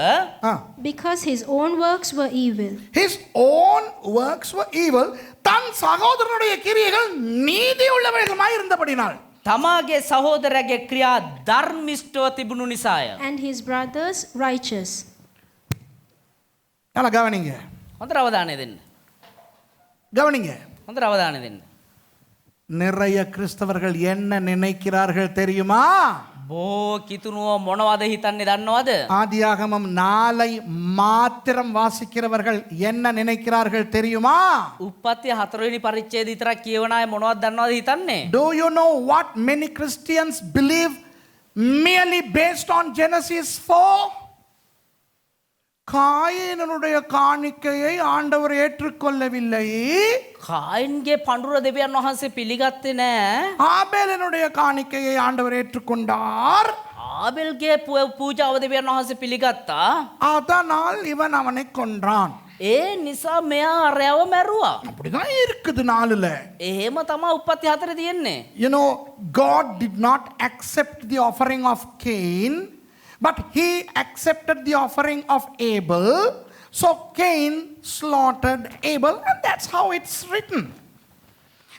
because his own works were evil. His own works were evil. தன் சகோதரனுடைய கிரியைகள் நீதி உள்ளவைகளாய் இருந்தபடினால். තමාගේ සහෝදරයාගේ ක්‍රියා ධර්මිෂ්ඨව තිබුණු නිසාය. and his brothers righteous. நல்லா கவனிங்க, හොඳට අවධානය දෙන්න. கவனிங்க. හොඳට අවධානය දෙන්න. நிறைய கிறிஸ்தவர்கள் என்ன நினைக்கிறார்கள் தெரியுமா? බොහෝ කිතුනුව මොනවද හිතන්නේ දන්නවද? ஆதியாகமம் 4 மாத்திரம் வாசிக்கிறவர்கள் என்ன நினைக்கிறார்கள் தெரியுமா? උප්පත්ති 4 වෙනි පරිච්ඡේදය විතරක් කියවන අය මොනවද දන්නවද හිතන්නේ? Do you know what many Christians believe merely based on Genesis 4? காயினுடைய காணிக்கையை ஆண்டவர் ஏற்றுக்கொள்ளவில்லை. කායින්ගේ පඬුර දෙවියන් වහන්සේ පිළිගත්තේ නැහැ. ஆபேலினுடைய காணிக்கையை ஆண்டவர் ஏற்றுக்கொண்டார். ආබෙල්ගේ පූජාව දෙවියන් වහන්සේ පිළිගත්තා. அதனால் இவன் அவனை கொன்றான். ඒ නිසා මෙයා අරයව මැරුවා. அப்படிதான் இருக்குது 4ல. එහෙම තමයි උප්පත්ති 4 තියෙන්නේ. You know, God did not accept the offering of Cain, but he accepted the offering of Abel. So Cain slaughtered Abel, and that's how it's written.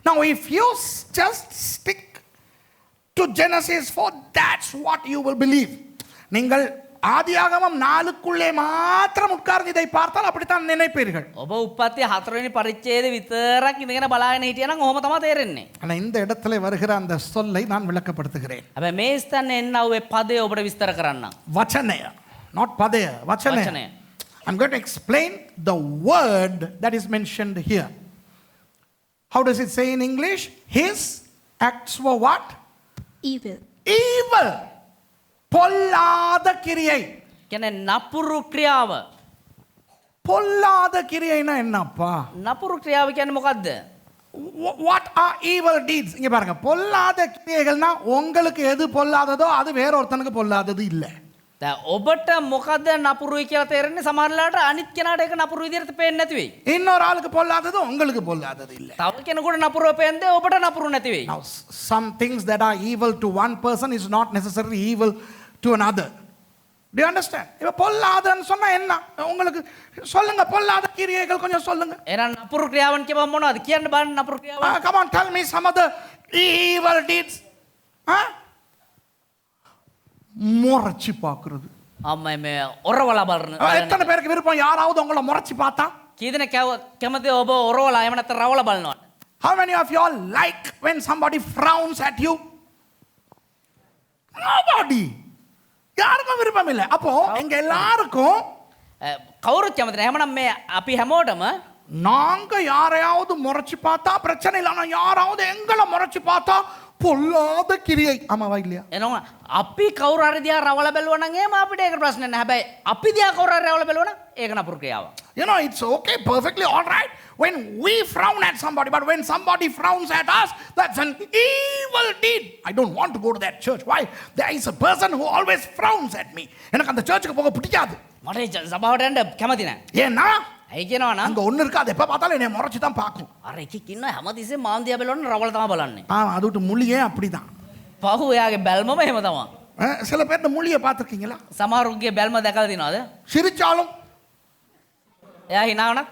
Now, if you just stick to Genesis 4, that's what you will believe. நீங்கள் ஆதியாகமம் 4க்குள்ளே மாத்திரம் உட்கார்ந்து இதை பார்த்தால் அப்படித்தான் நினைப்பீர்கள். ඔබ උප්පත්ති 4 වෙනි පරිච්ඡේදය විතරක් ඉඳගෙන බලාගෙන හිටියනම් ඔහොම තමයි තේරෙන්නේ. ஆனால் இந்த இடத்துல வருகிற அந்த சொல்லை நான் விளக்கப்படுத்துகிறேன். හැබැයි මේ ස්ථානේ එන්නව ඒ පදේ ඔබට විස්තර කරන්න. வச்சனය, not பதய, வச்சனය. වචනය. I'm going to explain the word that is mentioned here. How does it say in English? His acts were what? Evil. Evil. பொல்லாத கிரியை. කියන්නේ නපුරු ක්‍රියාව. பொல்லாத கிரியைனா என்னப்பா? නපුරු ක්‍රියාව කියන්නේ මොකද්ද? What are evil deeds? இங்க பாருங்க, பொல்லாத கிரியைகள்னா உங்களுக்கு எது பொல்லாததோ அது வேற ஒருத்தனுக்கு பொல்லாதது இல்லை. දැන් ඔබට මොකද්ද නපුරුයි කියලා තේරෙන්නේ සමහරලාට අනිත් කෙනාට ඒක නපුරු විදිහට පේන්නේ නැති වෙයි. இன்னொரு ஆளுக்கு பொல்லாதது உங்களுக்கு பொல்லாதது இல்லை. තව කෙනෙකුට නපුරුව පේන්නේ ඔබට නපුරු නැති වෙයි. Now, some things that are evil to one person is not necessarily evil to another. Do you understand? இப்ப பொல்லாதன்னு சொன்னா என்ன? உங்களுக்கு சொல்லுங்க, பொல்லாத கிரியைகள் கொஞ்சம் சொல்லுங்க. එහෙනම් නපුරු ක්‍රියාවන් කියපම මොනවද? කියන්න බලන්න නපුරු ක්‍රියාව. Come on, tell me some of the evil deeds. முறைச்சி பார்க்கிறது. අම්මයි මේ ඔරවලා බලන. எத்தனை பேருக்கு விருப்பம் யாராவது உங்களை முறைச்சி பார்த்தா? කී දෙනෙක් කැමති ඔබ ඔරවලා එහෙම නැත්නම් රවලා බලනවා? How many of you all like when somebody frowns at you? Nobody. யாருக்கும் விருப்பம் இல்லை. அப்போ எங்க எல்லாருக்கும் කවුරුත් කැමති නැහැ. එහෙමනම් මේ අපි හැමෝටම நாங்க யாரையாவது முறைச்சி பார்த்தா பிரச்சனை இல்லை. ஆனா யாராவது எங்களை முறைச்சி பார்த்தா பொல்லாத கிரியை. ஆமாவா இல்லையா? එනවා අපි කවුරු හරි දිහා රවලා බැලුවා නම් එහෙම අපිට ඒක ප්‍රශ්න නැහැ. හැබැයි අපි දිහා කවුරු හරි රවලා බැලුවා නම් ඒක නපුරු ක්‍රියාව. You know, it's okay, perfectly all right when we frown at somebody, but when somebody frowns at us, that's an evil deed. I don't want to go to that church. Why? There is a person who always frowns at me. எனக்கு அந்த சர்ச்சுக்கு போக பிடிக்காது. මට සභාවට යන්න කැමති නැහැ. ஏன்னா ඇයි කියනවා නම් அங்க ஒண்ணு இருக்கு, அது எப்ப பார்த்தாலும் என்னை முறைச்சு தான் பார்க்கும். අර එකෙක් ඉන්න හැමතිස්සෙම මාන් දිහා බලන රවලා තමයි බලන්නේ. அது விட்டு மொழியே அப்படிதான். පහු එයාගේ බැල්මම එහෙම තමයි. சில பேர் இந்த மொழியை பார்த்துருக்கீங்களா? සමහරුගේ බැල්ම දැකලා තියෙනවද? சிரிச்சாலும் එයා hinaවනක්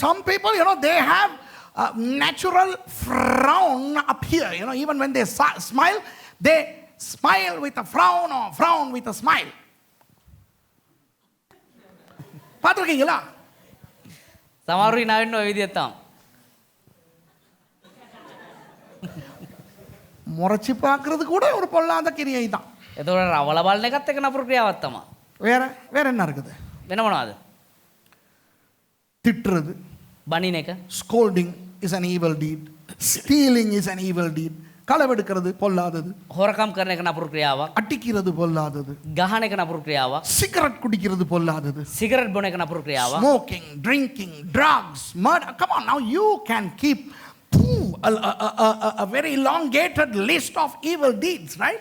some people, you know, they have a natural frown up here. You know, even when they smile, they smile with a frown or frown with a smile. பார்த்துருக்கீங்களா? සමහරු hina වෙන්න ඔය විදිහට තමයි. முறைச்சி பார்க்கறது கூட ஒரு பொல்லாத கிரியை தான். එතකොට රවලා බලන එකත් එක නපුරු ක්‍රියාවක් තමයි. வேற வேற என்ன இருக்குது? වෙන මොනවද? திட்டுறது, බනින එක, scolding is an evil deed. Stealing is an evil deed. களவெடுக்கிறது பொல்லாதது. හොරකම් කරන එක නපුරු ක්‍රියාවක්. அட்டிக்கிறது பொல்லாதது. ගහන එක නපුරු ක්‍රියාවක්. சிகரெட் குடிக்கிறது பொல்லாதது. සිගරට් බොන එක නපුරු ක්‍රියාවක්. Smoking, drinking, drugs, murder. Come on, now you can keep a very elongated list of evil deeds, right?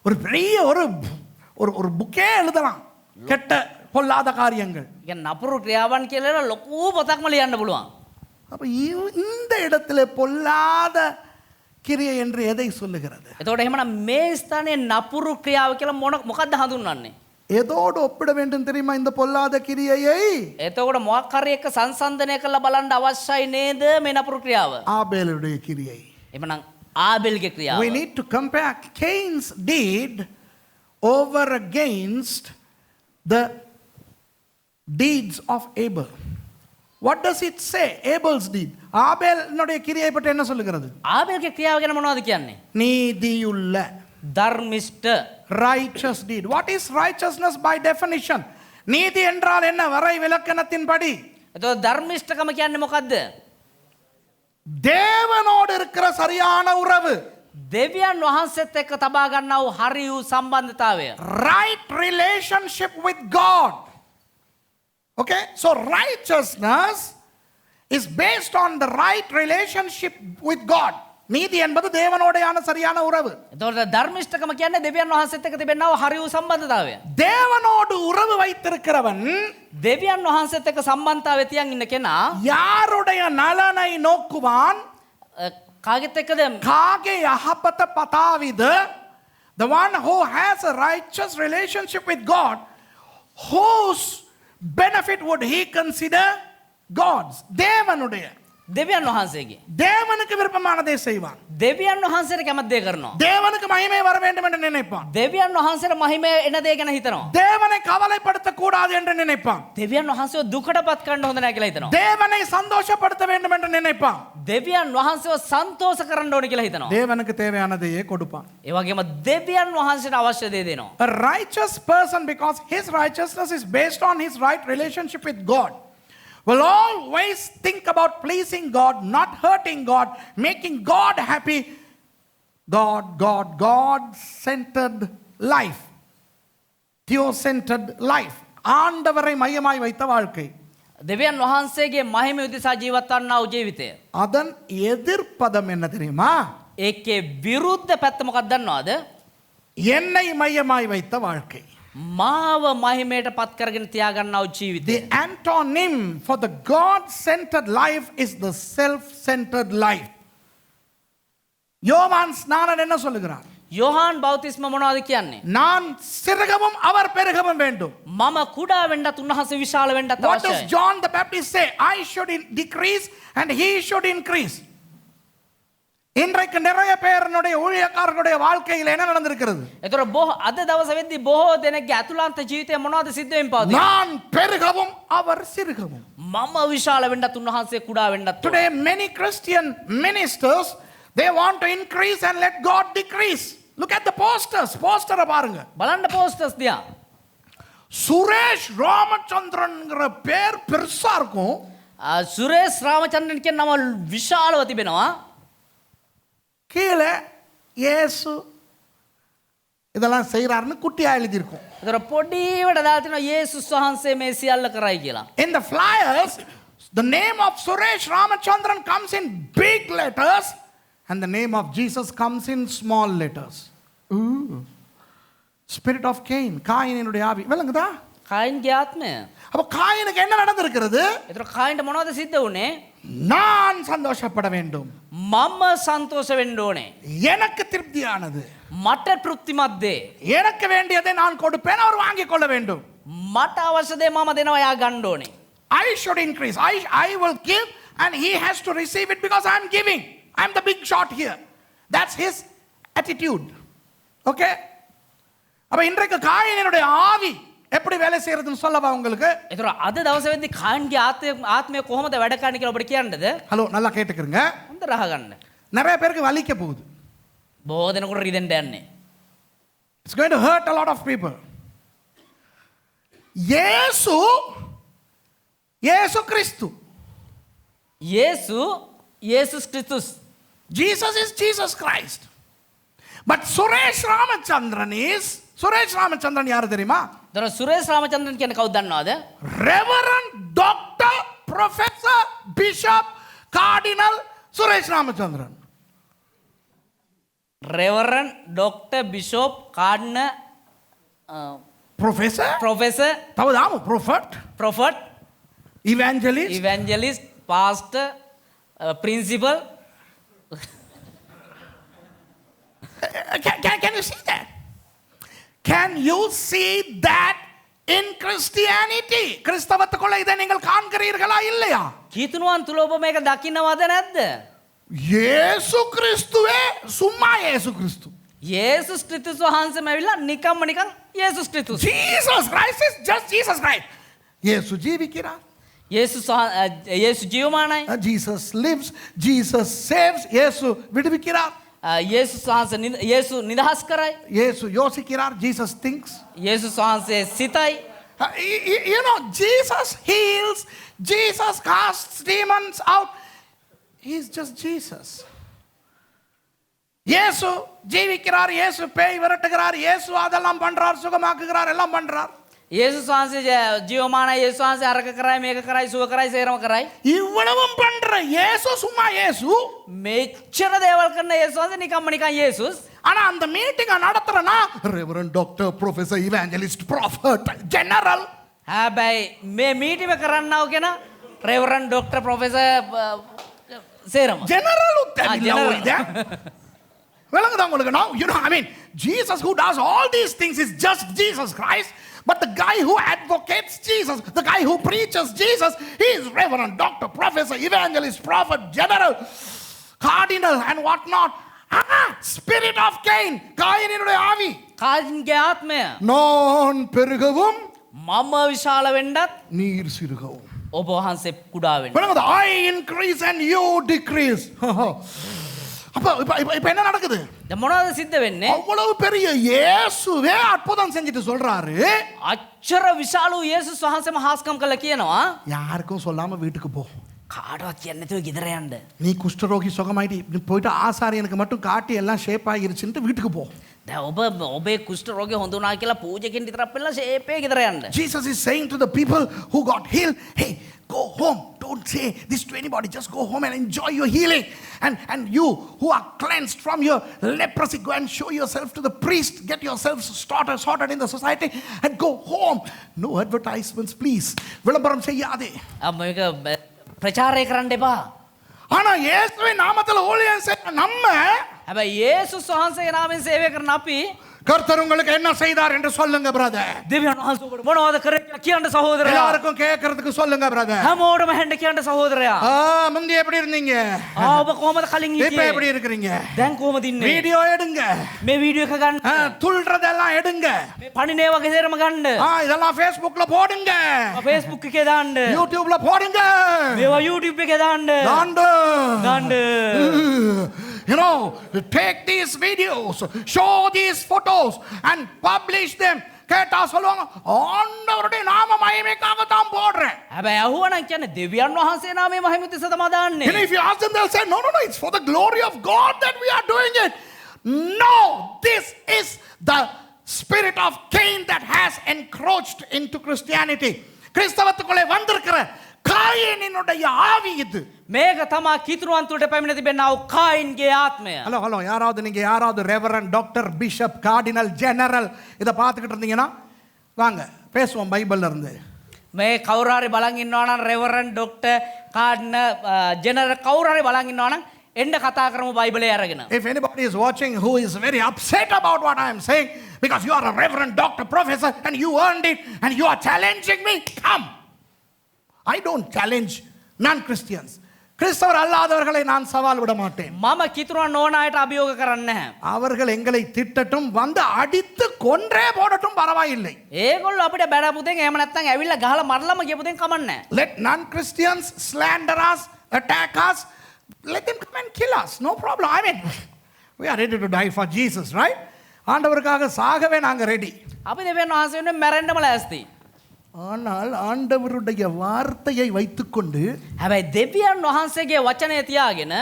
ஒரு பெரிய ஒரு புக்கே எழுதலாம் கெட்ட பொல்லாத காரியங்கள். කියන්නේ නපුරු ක්‍රියාවන් කියලා ලොකු පොතක්ම ලියන්න පුළුවන්. அப்ப இந்த இடத்துல பொல்லாத கிரியை என்று எதை சொல்லுகிறது? එතකොට එහෙමනම් මේ ස්ථානයේ නපුරු ක්‍රියාව කියලා මොකක්ද හඳුන්වන්නේ? எதோடு ஒப்பிட வேண்டும் தெரியுமா இந்த பொல்லாத கிரியையை? එතකොට මොකක් හරි එක සංසන්දනය කරලා බලන්න අවශ්‍යයි නේද මේ නපුරු ක්‍රියාව? ஆபேலுடைய கிரியை. එහෙමනම් ආබෙල්ගේ ක්‍රියාව. We need to compare Cain's deed over against the deeds of Abel. What does it say? Abel's deed. ஆபேலுடைய கிரியை பற்றி என்ன சொல்லுகிறது? ආබෙල්ගේ ක්‍රියාව ගැන මොනවද කියන්නේ? நீதியுள்ள, ධර්මිෂ්ඨ. righteous deed. What is righteousness by definition? நீதி என்றால் என்ன வரை விலக்கணத்தின்படி? එතකොට ධර්මිෂ්ඨකම කියන්නේ මොකද්ද? தேவனோடு இருக்கிற சரியான உறவு. දෙවියන් වහන්සේත් එක්ක තබා ගන්නා වූ හරි වූ සම්බන්ධතාවය. Right relationship with God. Okay, so righteousness is based on the right relationship with God. நீதி என்பது தேவனோடையான சரியான உறவு. එතකොට ධර්මිෂ්ඨකම කියන්නේ දෙවියන් වහන්සේත් එක්ක තිබෙනා වූ හරි වූ සම්බන්ධතාවය. தேவனோடு உறவு வைத்திருக்கிறவன் දෙවියන් වහන්සේත් එක්ක සම්බන්ධතාවය තියන් ඉන්න කෙනා யாருடைய நலனை நோக்குவான்? කාගෙත් එක්කද? காகே යහපත පතාවිද? The one who has a righteous relationship with God, whose benefit would he consider? God's. தேவனுடைய. දෙවියන් වහන්සේගේ. தேவனுக்கு விருப்பமானதை செய்வான். දෙවියන් වහන්සේට කැමති දේ කරනවා. தேவனுக்கு மகிமை வர வேண்டும் என்று நினைப்பான். දෙවියන් වහන්සේට මහිමේ එන දේ ගැන හිතනවා. தேவனை கவலைப்படுத்த கூடாது என்று நினைப்பான். දෙවියන් වහන්සේව දුකටපත් කරන්න හොඳ නැහැ කියලා හිතනවා. தேவனை சந்தோஷப்படுத்த வேண்டும் என்று நினைப்பான். දෙවියන් වහන්සේව සන්තෝෂ කරන්න ඕනේ කියලා හිතනවා. தேவனுக்கு தேவையானதையே கொடுப்பான். ඒ වගේම දෙවියන් වහන්සේට අවශ්‍ය දේ දෙනවා. A righteous person, because his righteousness is based on his right relationship with God, will always think about pleasing God, not hurting God, making God happy. God-centered life. Theo-centered life. ஆண்டவரை மையமாய் வைத்த வாழ்க்கை. දෙවියන් වහන්සේගේ මහිම උදෙසා ජීවත් වන්නා වූ ජීවිතය. அதன் எதிர்ப்பதம் என்ன தெரியுமா? ඒකේ විරුද්ධ පැත්ත මොකක්ද දන්නවද? என்னை மையமாய் வைத்த வாழ்க்கை. මාව මහිමයට පත් කරගෙන තියාගන්නා වූ ජීවිතය. The antonym for the God-centered life is the self-centered life. யோவான் ஸ்நானன் என்ன சொல்லுகிறார்? යෝහාන් බෞතිස්ම මොනවද කියන්නේ? நான் சிறுகவும் அவர் பெருகவும் வேண்டும். මම කුඩා වෙන්නත් උන්වහන්සේ විශාල වෙන්නත් What does අවශ්‍යයි. John the Baptist say? I should decrease and he should increase. இன்றைக்கு நிறைய பேருடைய ஊழியக்காரர்களுடைய வாழ்க்கையில் என்ன நடந்திருக்கிறது? ඒතර අද දවස වෙද්දී බොහෝ දෙනෙක්ගේ අතුලාන්ත ජීවිතය මොනවද සිද්ධ වෙමින් පවතින්නේ? நான் பெருகவும் அவர் சிறுகவும். මම විශාල වෙන්නත් උන්වහන්සේ කුඩා වෙන්නත්. Today many Christian ministers, they want to increase and let God decrease. Look at the posters. Poster பாருங்க. බලන්න පෝස්ටර්ස් දිහා. சுரேஷ் ராமச்சந்திரன்ங்கற பேர் பெருசா இருக்கும். සුරේෂ් රාමචන්ද්‍රන් කියන නම විශාලව තිබෙනවා. கீழே இயேசு இதெல்லாம் செய்றாருன்னு குட்டியா எழுதி இருக்கும். ඒතර පොඩිවට දාලා තිනවා යේසුස් වහන්සේ මේ සියල්ල කරයි කියලා. In the flyers, the name of Suresh Ramachandran comes in big letters and the name of Jesus comes in small letters. Ooh. Spirit of Cain, காயினுடைய ஆவி. விளங்குதா? කායින්ගේ ආත්මය. அப்ப காயினுக்கு என்ன நடந்திருக்கிறது? ඒතර කායින්ට මොනවද සිද්ධ වුනේ? நான் சந்தோஷப்பட வேண்டும். මම සන්තෝෂ වෙන්න ඕනේ. எனக்கு திருப்தியானது. මට තෘප්තිමත් දේ. எனக்கு வேண்டியதை நான் கொடுப்பேன், அவர் வாங்கிக் கொள்ள வேண்டும். මට අවශ්‍ය දේ මම දෙනවා එයා ගන්න ඕනේ. I should increase. I will give and he has to receive it because I am giving. I am the big shot here. That's his attitude. Okay? அப்ப இன்றைக்கு காயினுடைய ஆவி எப்படி வேலை செய்யறதுன்னு சொல்லவா உங்களுக்கு? ඒතර අද දවස වෙද්දී කායින්ගේ ආත්මය කොහොමද වැඩ කරන්නේ කියලා ඔබට කියන්නද? ஹலோ நல்லா கேட்டுக்கிறங்க. හොඳ රහ ගන්න. நிறைய பேருக்கு வலிக்க போகுது. බොහෝ දෙනෙකුට රිදෙන්න යන්නේ. It's going to hurt a lot of people. இயேசு கிறிஸ்து. යේසුස් ක්‍රිස්තුස්. Jesus is Jesus Christ. But Suresh Ramachandran யாரு தெரியுமா? ඒතර සුරේෂ් රාමචන්ද්‍රන් කියන්නේ කවුද දන්නවද? Reverend Dr. Professor Bishop Cardinal Suresh Ramachandran. Reverend doctor bishop cardinal Professor තවදාම prophet evangelist pastor principal. Can you see that? Can you see that in Christianity? கிறிஸ்தவத்துக்குள்ள இதை நீங்கள் காண்கிறீர்களா இல்லையா? කීතුනුවන් තුල ඔබ මේක දකින්නවද නැද්ද? యేసు క్రీస్తువే సుమ్మా యేసు క్రీస్తు. යේසුස් ක්‍රිස්තුස් වහන්සේම ඇවිල්ලා නිකම්ම නිකන් යේසුස් ක්‍රිස්තුස්. Jesus Christ is just Jesus Christ. Yesu జీవికిరార్. යේසු ජීවමානයි. Jesus lives. Jesus saves. యేసు విడివికిరార్. යේසුස් වහන්සේ යේසු නිදහස් කරයි. యేసు యోసికిరార్. Jesus thinks. යේසුස් වහන්සේ සිතයි. You know, Jesus heals. Jesus casts demons out. He's just Jesus. இயேசு ஜீவிக்கிறார், இயேசு பேய் விரட்டுகிறார், இயேசு அதெல்லாம் பண்றார், சுகமாக்குகிறார், எல்லாம் பண்றார். යේසුස් වහන්සේ ජීවමානයි. යේසුස් වහන්සේ අරක කරයි මේක කරයි සුව කරයි සේරම කරයි. இவ்வளவும் பண்ற இயேசு சும்மா இயேசு. මෙච්චර දේවල් කරන යේසුස් වහන්සේ නිකම්ම නිකන් යේසුස්. ஆனா அந்த மீட்டிங்க நடத்துறனா reverend doctor professor evangelist prophet general. හැබැයි මේ මීටිම කරන්නව කෙන රෙවරන් ඩොක්ටර් ප්‍රොෆෙසර් සේරම. General general. விளங்குதா உங்களுக்கு? now you know, I mean, Jesus who does all these things is just Jesus Christ, but the guy who advocates Jesus, the guy who preaches Jesus, he is reverend doctor professor evangelist prophet general cardinal and what not. Spirit of Cain, காயினுடைய ஆவி. කායින්ගේ ආත්මය நான் பெருகவும் මම විශාල වෙන්නත් நீர் சிறுகவும். ඔබ වහන්සේ කුඩා වෙන්න. விளங்குதா? I increase and you decrease. அப்ப இப்ப என்ன நடக்குது? දැන් මොනවද සිද්ධ වෙන්නේ? அவ்வளவு பெரிய இயேசுவே அற்புதம் செஞ்சுட்டு சொல்றாரு. අච්චර විශාල වූ යේසුස් වහන්සේම හාස්කම් කළා කියනවා. யாருக்கும் சொல்லாம வீட்டுக்கு போ. කාටවත් කියන්නේ නැතුව ගෙදර යන්න. நீ குஷ்டரோகி சுகமாயிட்டு நீ போயிட்டு ஆசாரியனுக்கு மட்டும் காட்டி எல்லாம் ஷேப் ஆகிருச்சுன்னு வீட்டுக்கு போ. දැන් ඔබේ කුෂ්ඨ රෝගය හොඳ වුණා කියලා පූජකෙන් විතරක් පෙන්නලා ෂේපේ ගෙදර යන්න. Jesus is saying to the people who got healed, hey, go home. Don't say this to anybody. Just go home and enjoy your healing. And you who are cleansed from your leprosy, go and show yourself to the priest. Get yourselves sorted in the society and go home. No advertisements, please. விளம்பரம் செய்யாதே. මේක ප්‍රචාරය කරන්න එපා. ஆனா இயேசுவின் நாமத்தில் ஊழியம் செய்ய நம்ம හැබැයි යේසුස් වහන්සේගේ නාමයෙන් සේවය කරන අපි கர்த்தர் உங்களுக்கு என்ன செய்தார் என்று சொல்லுங்க பிரதர். දෙවියන් වහන්සේ ඔබට මොනවද කරේ කියලා කියන්න සහෝදරයා. எல்லாருக்கும் கேட்கிறதுக்கு சொல்லுங்க பிரதர். හැමෝටම හෙන්න කියන්න සහෝදරයා. முந்தி எப்படி இருந்தீங்க? ඔබ කොහමද කලින් இப்ப හිටියේ? எப்படி இருக்கிறீங்க? දැන් කොහමද ඉන්නේ? வீடியோ எடுங்க. මේ වීඩියෝ එක ගන්න. துள்றதெல்லாம் எடுங்க. මේ පණිනේ වගේ සේරම ගන්න. இதெல்லாம் Facebookல போடுங்க. Facebook එකේ දාන්න. YouTubeல போடுங்க. මේවා YouTube එකේ දාන්න. දාන්න. You know, take these videos, show these photos and publish them. கேட்டா சொல்லுவாங்க ஆண்டவருடைய நாம மகிமைக்காக தான் போடுறேன். හැබැයි අහුවනම් කියන්නේ දෙවියන් වහන්සේ නාමයේ මහිම උදෙසා තමයි දාන්නේ. And if you ask them, they'll say, no, it's for the glory of God that we are doing it. No, this is the spirit of Cain that has encroached into Christianity. கிறிஸ்தவத்துக்குள்ளே வந்திருக்கிற காயினுடைய ஆவி இது. මේක තමයි කිතුරුවන්තුලට පැමිණ තිබෙනා වූ කායින්ගේ ආත්මය. Hello யாராவது நீங்க யாராவது reverend doctor bishop cardinal general இதை பார்த்துக்கிட்டு இருந்தீங்கன்னா வாங்க பேசுவோம் பைபிள்ல இருந்து. මේ කවුරු හරි බලන් ඉන්නවා නම් රෙවරන්ඩ් ඩොක්ටර් කාඩ්නර් ජෙනරල් කවුරු හරි බලන් ඉන්නවා නම් එන්න කතා කරමු බයිබලේ අරගෙන. If anybody is watching who is very upset about what I am saying because you are a reverend doctor professor and you earned it and you are challenging me, come. I don't challenge non-Christians. கிறிஸ்தவர் அல்லாதவர்களை நான் சவால் விட மாட்டேன். මම කිතුරුවන් ඕන අයට අභියෝග කරන්නේ නැහැ. அவர்கள் எங்களை திட்டட்டும் வந்து அடித்து கொன்றே போடட்டும் பரவாயில்லை. ඒගොල්ලෝ අපිට බැරපුතෙන් එහෙම නැත්නම් ඇවිල්ලා ගහලා මරලම කියපුතෙන් කමන්නේ නැහැ. Let non-Christians slander us, attack us. Let them come and kill us. No problem. I mean, we are ready to die for Jesus, right? ஆண்டவருக்காக சாகவே நாங்க ரெடி. අපි දෙවියන් වහන්සේ වෙනුවෙන් මැරෙන්නම ලෑස්ති. ஆனால் ஆண்டவருடைய வார்த்தையை வைத்துக்கொண்டு හැබැයි දෙවියන් වහන්සේගේ වචනය තියාගෙන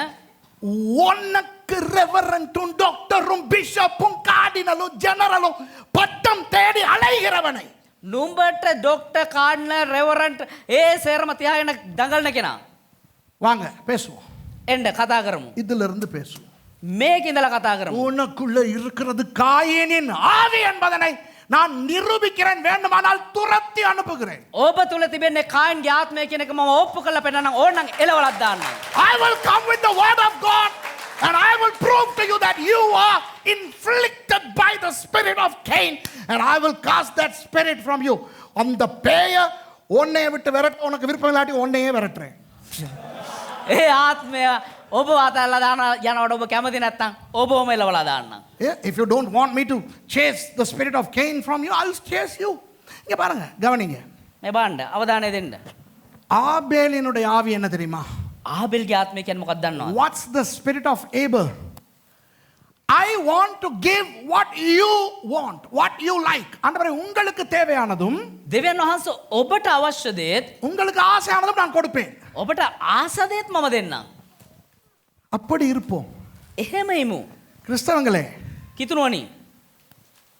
உனக்கு ரெவரண்டும் டாக்டரும் பிஷப்பும் கார்டினலும் ஜெனரலும் பட்டம் தேடி அலைகிறவனை නුඹට ඩොක්ටර් කාඩ්නර් රෙවරන්ට් ඒ සේරම තියාගෙන දඟලන කෙනා வாங்க பேசுவோம். එන්න කතා කරමු. இதுல இருந்து பேசுவோம். මේක ඉඳලා කතා කරමු. உனக்குள்ள இருக்கிறது காயினின் ஆவி என்பதனை நான் நிரூபிக்கிறேன். வேண்டுமானால் துரத்தி அனுப்புகிறேன். ඔබ තුල තිබෙන්නේ කායින්ගේ ආත්මය කියන එක මම ඔප්පු කරලා පෙන්නනම් ඕනනම් එලවලක් දාන්න. I will come with the word of God and I will prove to you that you are inflicted by the spirit of Cain and I will cast that spirit from you. அந்த பேய உன்னைய விட்டு விரட்ட உனக்கு விருப்பம் இல்லாட்டி உன்னையே விரட்டுறேன். ඒ ආත්මය ඔබ අතල්ලා දාන යනවට ඔබ කැමති නැත්තම් ඔබම එලවලා දාන්න. Yeah, if you don't want me to chase the spirit of Cain from you, I'll chase you. இங்க பாருங்க, கவனிங்க. මේ බණ්ඩ අවධානය දෙන්න. ஆபேலினுடைய ஆவி என்ன தெரியுமா? ආබෙල්ගේ ආත්මය කියන්නේ මොකක්ද දන්නවද? What's the spirit of Abel? I want to give what you want, what you like. ஆண்டவரே, உங்களுக்கு தேவையானதும் දෙවියන් වහන්සේ ඔබට අවශ්‍ය දේත් உங்களுக்கு ஆசையானதும் நான் கொடுப்பேன். ඔබට ආස දේත් මම දෙන්නම්. அப்படி இருப்போம். එහෙම ඉමු. கிறிஸ்தவங்களே, කිතුණුවනි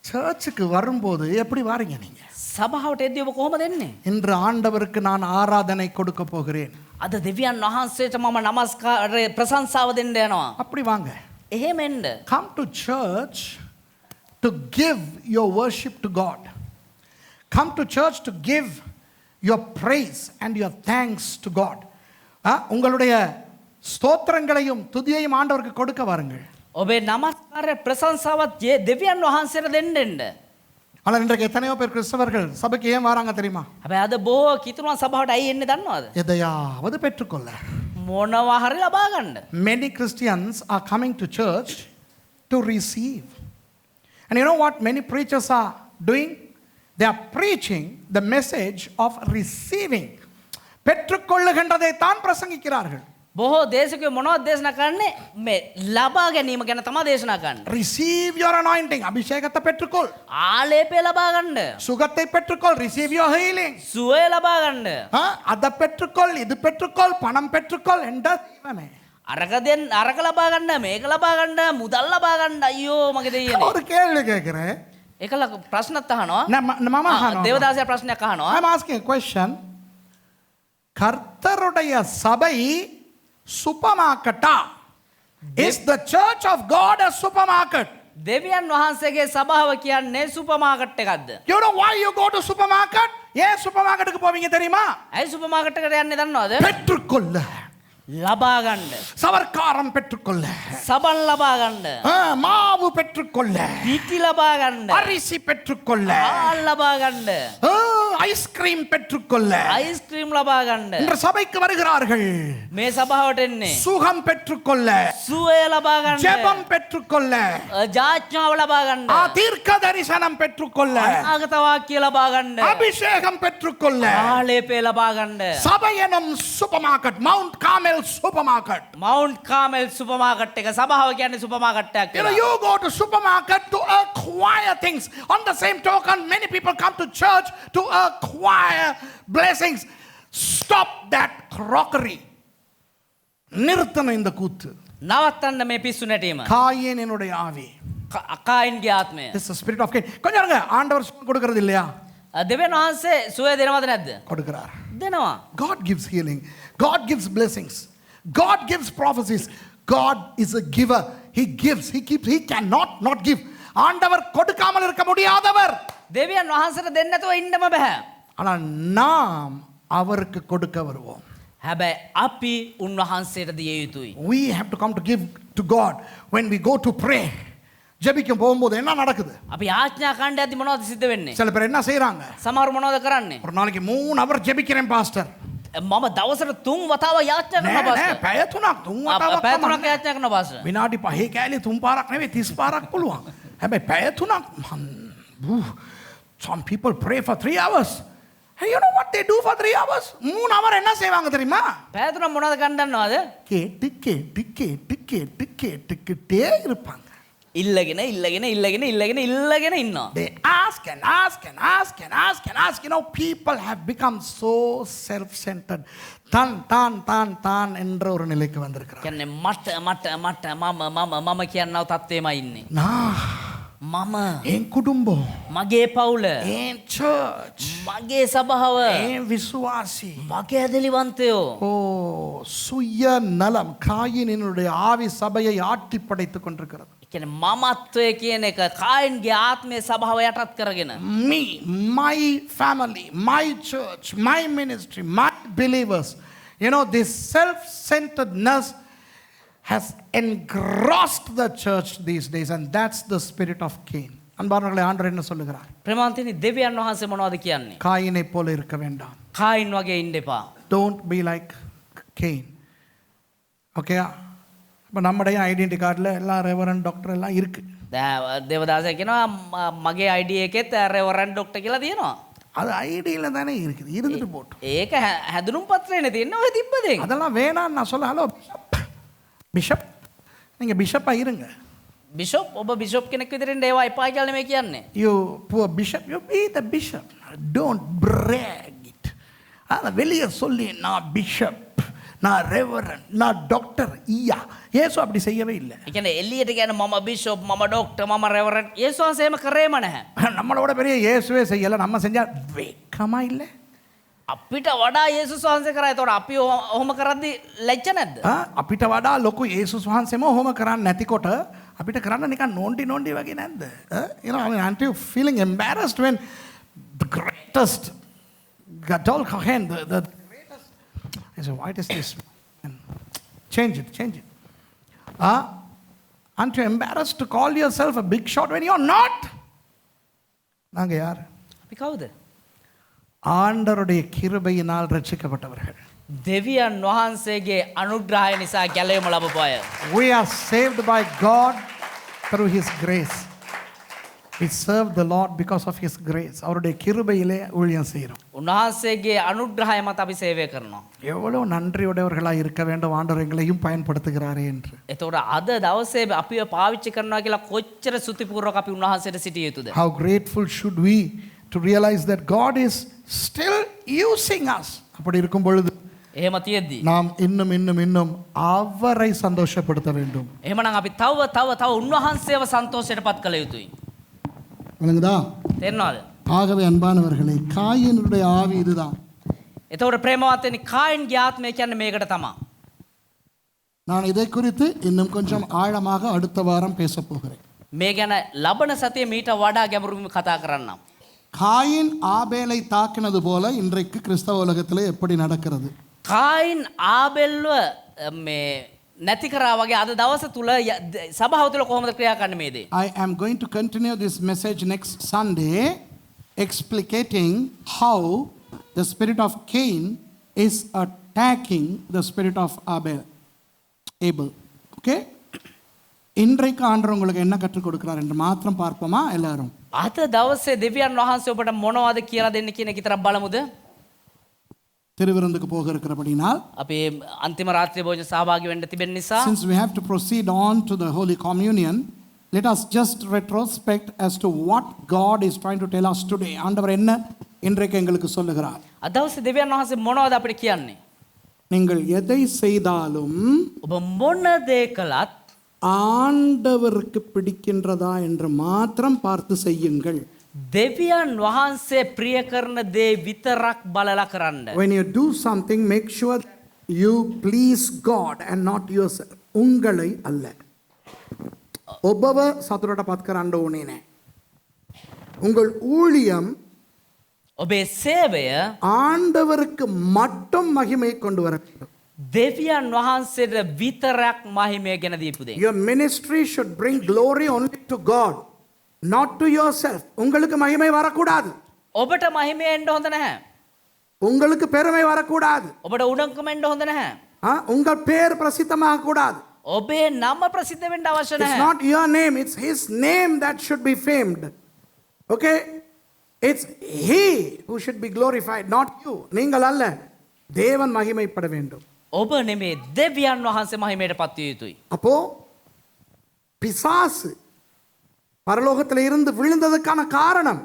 சர்ச்சுக்கு வரும்போது எப்படி வாரீங்க நீங்க? සභාවට එද්දී ඔබ කොහොමද එන්නේ? இன்று ஆண்டவருக்கு நான் ஆராதனை கொடுக்க போகிறேன். අද දෙවියන් වහන්සේට මම নমස්කාරය ප්‍රශංසාව දෙන්න යනවා. அப்படி வாங்க. එහෙම එන්න. Come to church to give your worship to God. Come to church to give your praise and your thanks to God. உங்களுடைய ஸ்தோத்திரங்களையும் துதியையும் ஆண்டவருக்கு கொடுக்க வாருங்கள். ඔබේ নমස්කාරය ප්‍රශංසාවත් දෙවියන් වහන්සේට දෙන්න. ஆனால் இன்றைக்கு எத்தனையோ பேர் கிறிஸ்தவர்கள் சபைக்கு ஏன் வராங்க தெரியுமா? හැබැයි අද බොහෝ කිතුණුවන් සභාවට ඇයි එන්නේ දන්නවද? எதையாவது பெற்றுக்கொள்ள. මොනවා හරි ලබා ගන්න. Many Christians are coming to church to receive. And you know what many preachers are doing? They are preaching the message of receiving. பெற்றுக்கொள்ளுகின்றதை தான் பிரசங்கிக்கிறார்கள். බොහෝ දේශකයෝ මොනවද දේශනා කරන්නේ? මේ ලබා ගැනීම ගැන තමයි දේශනා කරන්නේ. Receive your anointing. அபிஷேகத்தை பெற்றுக்கொள். ආලේපය ලබා ගන්න. சுகத்தை பெற்றுக்கொள். Receive your healing. සුවය ලබා ගන්න. அதை பெற்றுக்கொள், இது பெற்றுக்கொள், பணம் பெற்றுக்கொள் என்ற தெய்வமே. අරක ලබා ගන්න, මේක ලබා ගන්න, මුදල් ලබා ගන්න. අයියෝ මගේ දෙයියනේ. ஒரு கேள்வி கேட்கிறேன். ඒකල ප්‍රශ්නත් අහනවා. මම අහනවා. දේවදාසයා ප්‍රශ්නයක් අහනවා. I'm asking a question. கர்த்தருடைய சபை சூப்பர்மார்க்கெட்டா? Is the church of God a supermarket? දෙවියන් වහන්සේගේ සභාව කියන්නේ සුපර් මාකට් එකක්ද? You know why you go to supermarket? ஏன் சூப்பர் மார்க்கெட்டுக்கு போவீங்க தெரியுமா? ඇයි සුපර් මාකට් එකට යන්නේ දන්නවද? பெற்றுக்கொள்ள. ලබා ගන්න. சவர்க்காரம் பெற்றுக்கொள்ள. සබන් ලබා ගන්න. மாவு பெற்றுக்கொள்ள. පිටි ලබා ගන්න. அரிசி பெற்றுக்கொள்ள. ආල් ලබා ගන්න. ஐஸ்கிரீம் பெற்றுக்கொள்ள. අයිස්ක්‍රීම් ලබා ගන්න. இன்று சபைக்கு வருகிறார்கள். මේ සභාවට එන්නේ. சுகம் பெற்றுக்கொள்ள. සුවය ලබා ගන්න. ஜெபம் பெற்றுக்கொள்ள. ජාඥාව ලබා ගන්න. தீர்க்க தரிசனம் பெற்றுக்கொள்ள. අනාගත වාක්‍ය ලබා ගන්න. அபிஷேகம் பெற்றுக்கொள்ள. ආලේපය ලබා ගන්න. சபை எனும் super market, mount Carmel super market. Mount Carmel super market එක. සභාව කියන්නේ සුපර් මාකට් එකක් You know, කියලා. you go to supermarket to acquire things. On the same token, many people come to church to acquire blessings. Stop that crockery. நிறுத்தணும் இந்த கூத்து. නවත්තන්න මේ පිස්සු නැටීම. காயினுடைய ஆவி. අකායින්ගේ ආත්මය. This is the spirit of Cain. கொஞ்சம் இருங்க, ஆண்டவர் சுகம் கொடுக்கிறது இல்லையா? දෙවියන් වහන්සේ සුවය දෙනවද නැද්ද? கொடுக்கிறார். දෙනවා. God gives healing. God gives blessings. God gives prophecies. God is a giver. He gives. He keeps. He cannot not give. ஆண்டவர் கொடுக்காமல் இருக்க முடியாதவர். දෙවියන් වහන්සේට දෙන්න නැතුව ඉන්නම බෑ. ஆனால் நாம் அவருக்கு கொடுக்க வருவோம். හැබැයි අපි උන්වහන්සේට දිය යුතුයි. We have to come to give to God when we go to pray. ஜெபிக்கும் போகும்போது என்ன நடக்குது? අපි යාඥා කණ්ඩ යද්දි මොනවද සිද්ධ වෙන්නේ? சில பேர் என்ன செய்றாங்க? සමහර මොනවද කරන්නේ? ஒரு நாளைக்கு 3 hour ஜெபிக்கிறேன் பாஸ்டர். මම දවසට 3 වතාවක් යාඥා කරනවා නෑ පාස්ටර්. පැය 3ක් 3 වතාවක් පැය තමයි. 3ක් යාඥා කරනවා පාස්ටර්. විනාඩි 5 කෑලි 3 පාරක් නෙවෙයි 30 පාරක් පුළුවන්. හැබැයි පැය 3ක් some people pray for 3 hours. And you know what they do for 3 hours? 3 hour என்ன செய்வாங்க தெரியுமா? පැය 3ක් මොනවද කරන්න දන්නවද? கேட்டு கேட்டு கேட்டு கேட்டு கேட்டுக்கிட்டே இருப்பாங்க. ඉල්ලගෙන ඉන්නවා. They ask and ask and ask and ask and ask. You know, people have become so self-centered. தான் என்ற ஒரு நிலைக்கு வந்திருக்கிறார். කියන්නේ මට මම කියනව තත්ත්වෙමයි ඉන්නේ. මම என் குடும்பம், මගේ පවුල, என் church, මගේ සභාව, என் விசுவாசி. මගේ ඇදලිවන්තයෝ. ஓ, சுய நலம் காயினுடைய ஆவி சபையை ஆட்டி படைத்துக் கொண்டிருக்கிறது. කියන්නේ මමත්වය කියන එක කායින්ගේ ආත්මයේ සභාව යටත් කරගෙන Me, my family, my church, my ministry, my believers. You know, this self-centeredness has engrossed the church these days, and that's the spirit of Cain. அன்பானவர்களே, ஆண்டவர் என்ன சொல்லுகிறார்? ප්‍රේමාන්තනි දෙවියන් වහන්සේ මොනවද කියන්නේ? காயினை போல இருக்க வேண்டாம். කායින් වගේ ඉන්න එපා. Don't be like Cain. Okay? இப்போ நம்முடைய ஐடென்டி கார்டில் எல்லாம் ரெவரண்ட் டாக்டர் எல்லாம் இருக்குது. දේවදාස කියනවා මගේ ID එකෙත් රෙවරන්ඩ් ඩොක්ටර් කියලා තියෙනවා. அது ஐடியில் தானே இருக்குது, இருந்துட்டு போட்டோம். ඒක හැදුනුම් පත්‍රයනේ තියෙන්නේ ඔය තිබ්බ දෙයක්. அதெல்லாம் வேணான்னு நான் சொல்ல. ஹலோ பிஷப், நீங்கள் பிஷப்பாக இருங்க. බිෂොප් ඔබ බිෂොප් කෙනෙක් විදිහට ඒවා එපා කියලා නෙමෙයි කියන්නේ. You poor bishop, you be the bishop, don't break it. அதை வெளியே சொல்லி நான் பிஷப், நான் ரெவரண்ட், நான் டாக்டர் ஈயா. ஏசு அப்படி செய்யவே இல்லை. ඒ කියන්නේ එළියට කියන මම බිෂොප් මම ඩොක්ටර් මම රෙවරන්ඩ් යේසුස් වහන්සේ එහෙම කරේම නැහැ. நம்மளோட பெரிய இயேசுவே செய்யலை, நம்ம செஞ்சா வெக்கமா இல்லை? අපිට වඩා යේසුස් වහන්සේ කරා. ඒතකොට අපි ඔහොම කරද්දි ලැජ්ජ නැද්ද? අපිට වඩා ලොකු යේසුස් වහන්සේම ඔහොම කරන්නේ නැතිකොට අපිට කරන්න නිකන් නෝන්ඩි වගේ නැද්ද? You know, I mean, aren't you feeling embarrassed when the greatest Gadol Kohen, the greatest, I said, what is this? Change it. Aren't you embarrassed to call yourself a big shot when you're not? நாங்க யார்? අපි කවුද? ஆண்டவருடைய கிருபையினால் ரட்சிக்கப்பட்டவர்கள். දෙවියන් වහන්සේගේ අනුග්‍රහය නිසා ගැලවීම ලැබපු අය. We are saved by God through His grace. We serve the Lord because of His grace. அவருடைய கிருபையிலே ஊழியம் செய்கிறோம். උන්වහන්සේගේ අනුග්‍රහය මත අපි සේවය කරනවා. எவ்வளவு நன்றியுடையவர்களாக இருக்க வேண்டும், ஆண்டவர் எங்களையும் பயன்படுத்துகிறாரே என்று. එතකොට අද දවසේ අපිව පාවිච්චි කරනවා කියලා කොච්චර සුතිපූර්වක අපි උන්වහන්සේට සිටිය යුතුද? How grateful should we to realize that God is still using us. அப்படி இருக்கும் பொழுது එහෙම තියෙද්දි நாம் இன்னும் அவரை சந்தோஷப்படுத்த வேண்டும். එහෙමනම් අපි තව උන්වහන්සේව සන්තෝෂයටපත් කළ යුතුයි. விளங்குதா? තේරෙනවද? ஆகவே அன்பானவர்களே, காயினுடைய ஆவி இதுதான். එතකොට ප්‍රේමවත්නි කායින්ගේ ආත්මය කියන්නේ මේකට තමයි. நான் இதை குறித்து இன்னும் கொஞ்சம் ஆழமாக அடுத்த வாரம் பேச போகிறேன். මේ ගැන ලබන සතියේ මීට වඩා ගැඹුරින්ම කතා කරන්නම්. காயின் ஆபேலை தாக்கினது போல இன்றைக்கு கிறிஸ்தவ உலகத்தில் எப்படி நடக்கிறது? කායින් ආබෙල්ව මේ නැති කරා වගේ අද දවස තුල සභාව තුල කොහොමද ක්‍රියා කරන්නේ මේ දේ? I am going to continue this message next Sunday, explicating how the spirit of Cain is attacking the spirit of Abel. Okay? இன்றைக்கு ஆண்டவர் உங்களுக்கு என்ன கற்றுக் கொடுக்கிறார் என்று மாத்திரம் பார்ப்போமா எல்லாரும்? අද දවසේ දෙවියන් වහන්සේ ඔබට මොනවද කියලා දෙන්න කියන එක විතරක් බලමුද? திருவிருந்துக்கு போக இருக்கிறபடினால், අපි අන්තිම රාත්‍රී භෝජන සහභාගී වෙන්න තිබෙන නිසා since we have to proceed on to the Holy Communion, let us just retrospect as to what God is trying to tell us today. ஆண்டவர் என்ன இன்றைக்கு எங்களுக்கு சொல்லுகிறார்? අද දවසේ දෙවියන් වහන්සේ මොනවද අපිට කියන්නේ? நீங்கள் எதை செய்தாலும் ඔබ මොන දේ කළත් ஆண்டவருக்கு பிடிக்கின்றதா என்று மாத்திரம் பார்த்து செய்யுங்கள். දෙවියන් වහන්සේ ප්‍රිය කරන දේ විතරක් බලලා කරන්න. When you do something, make sure that you please God and not yourself. உங்களை அல்ல. ඔබව සතුටටපත් කරන්න ඕනේ නැහැ. உங்கள் ஊழியம் ඔබේ සේවය ஆண்டவருக்கு மட்டும் மகிமை கொண்டு வர வேண்டும். දෙවියන් වහන්සේට විතරක් මහිමය ගෙන දීපු දේ. Your ministry should bring glory only to God, not to yourself. உங்களுக்கு மகிமை வரக்கூடாது. ඔබට මහිමය එන්න හොඳ නැහැ. உங்களுக்கு பெருமை வரக்கூடாது. ඔබට උඩඟුකම එන්න හොඳ නැහැ. உங்கள் பேர் பிரசித்தமாக கூடாது. ඔබේ නම ප්‍රසිද්ධ වෙන්න අවශ්‍ය It's නැහැ. not your name, it's His name that should be famed. Okay? It's He who should be glorified, not you. நீங்கள் அல்ல. தேவன் மகிமைப்பட வேண்டும். ඔබ නෙමේ දෙවියන් වහන්සේ මහිමයට පත් විය යුතුයි. அப்போ பிசாசு பரலோகத்தில் இருந்து விழுந்ததுக்கான காரணம்,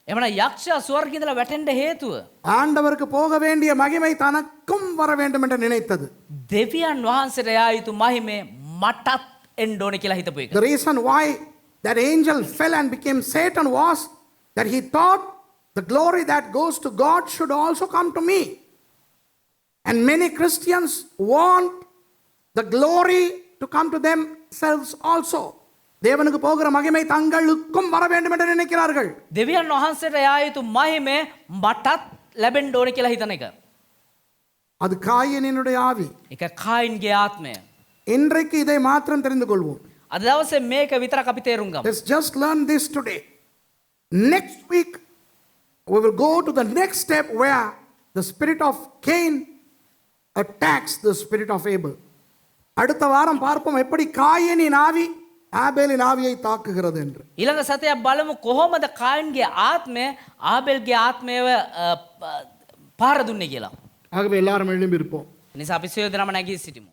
එමන යක්ෂයා ස්වර්ගයේ ඉඳලා වැටෙන්න හේතුව ஆண்டவருக்கு போக வேண்டிய மகிமை தனக்கும் வர வேண்டும் என்று நினைத்தது. දෙවියන් වහන්සේට යා යුතු මහිමය මටත් එන්න ඕනේ කියලා හිතපු එක. The reason why that angel fell and became Satan was that he thought the glory that goes to God should also come to me. And many Christians want the glory to come to themselves also. தேவனுக்கு போகிற மகிமை தங்களுக்கும் வர வேண்டும் என்று நினைக்கிறார்கள். දෙවියන් වහන්සේට යා යුතු මහිමය මටත් ලැබෙන්න ඕනේ කියලා හිතන එක. அது காயினுடைய ஆவி. ඒක කායින්ගේ ආත්මය. இன்றைக்கு இதை மாத்திரம் தெரிந்து கொள்வோம். අද දවසේ මේක විතරක් අපි තේරුම් ගමු. Let's just learn this today. Next week we will go to the next step where the spirit of Cain attacks the spirit of Abel. அடுத்த வாரம் பார்ப்போம் எப்படி காயினின் ஆவி ஆபேலின் ஆவியை தாக்குகிறது என்று. ඊළඟ සතියක් බලමු කොහොමද කායින්ගේ ආත්මය ආබෙල්ගේ ආත්මයව පාර දුන්නේ කියලා. ஆகவே எல்லாரும் எழும்பியிருப்போம். නිසා අපි සියලු දෙනාම නැගී සිටිමු.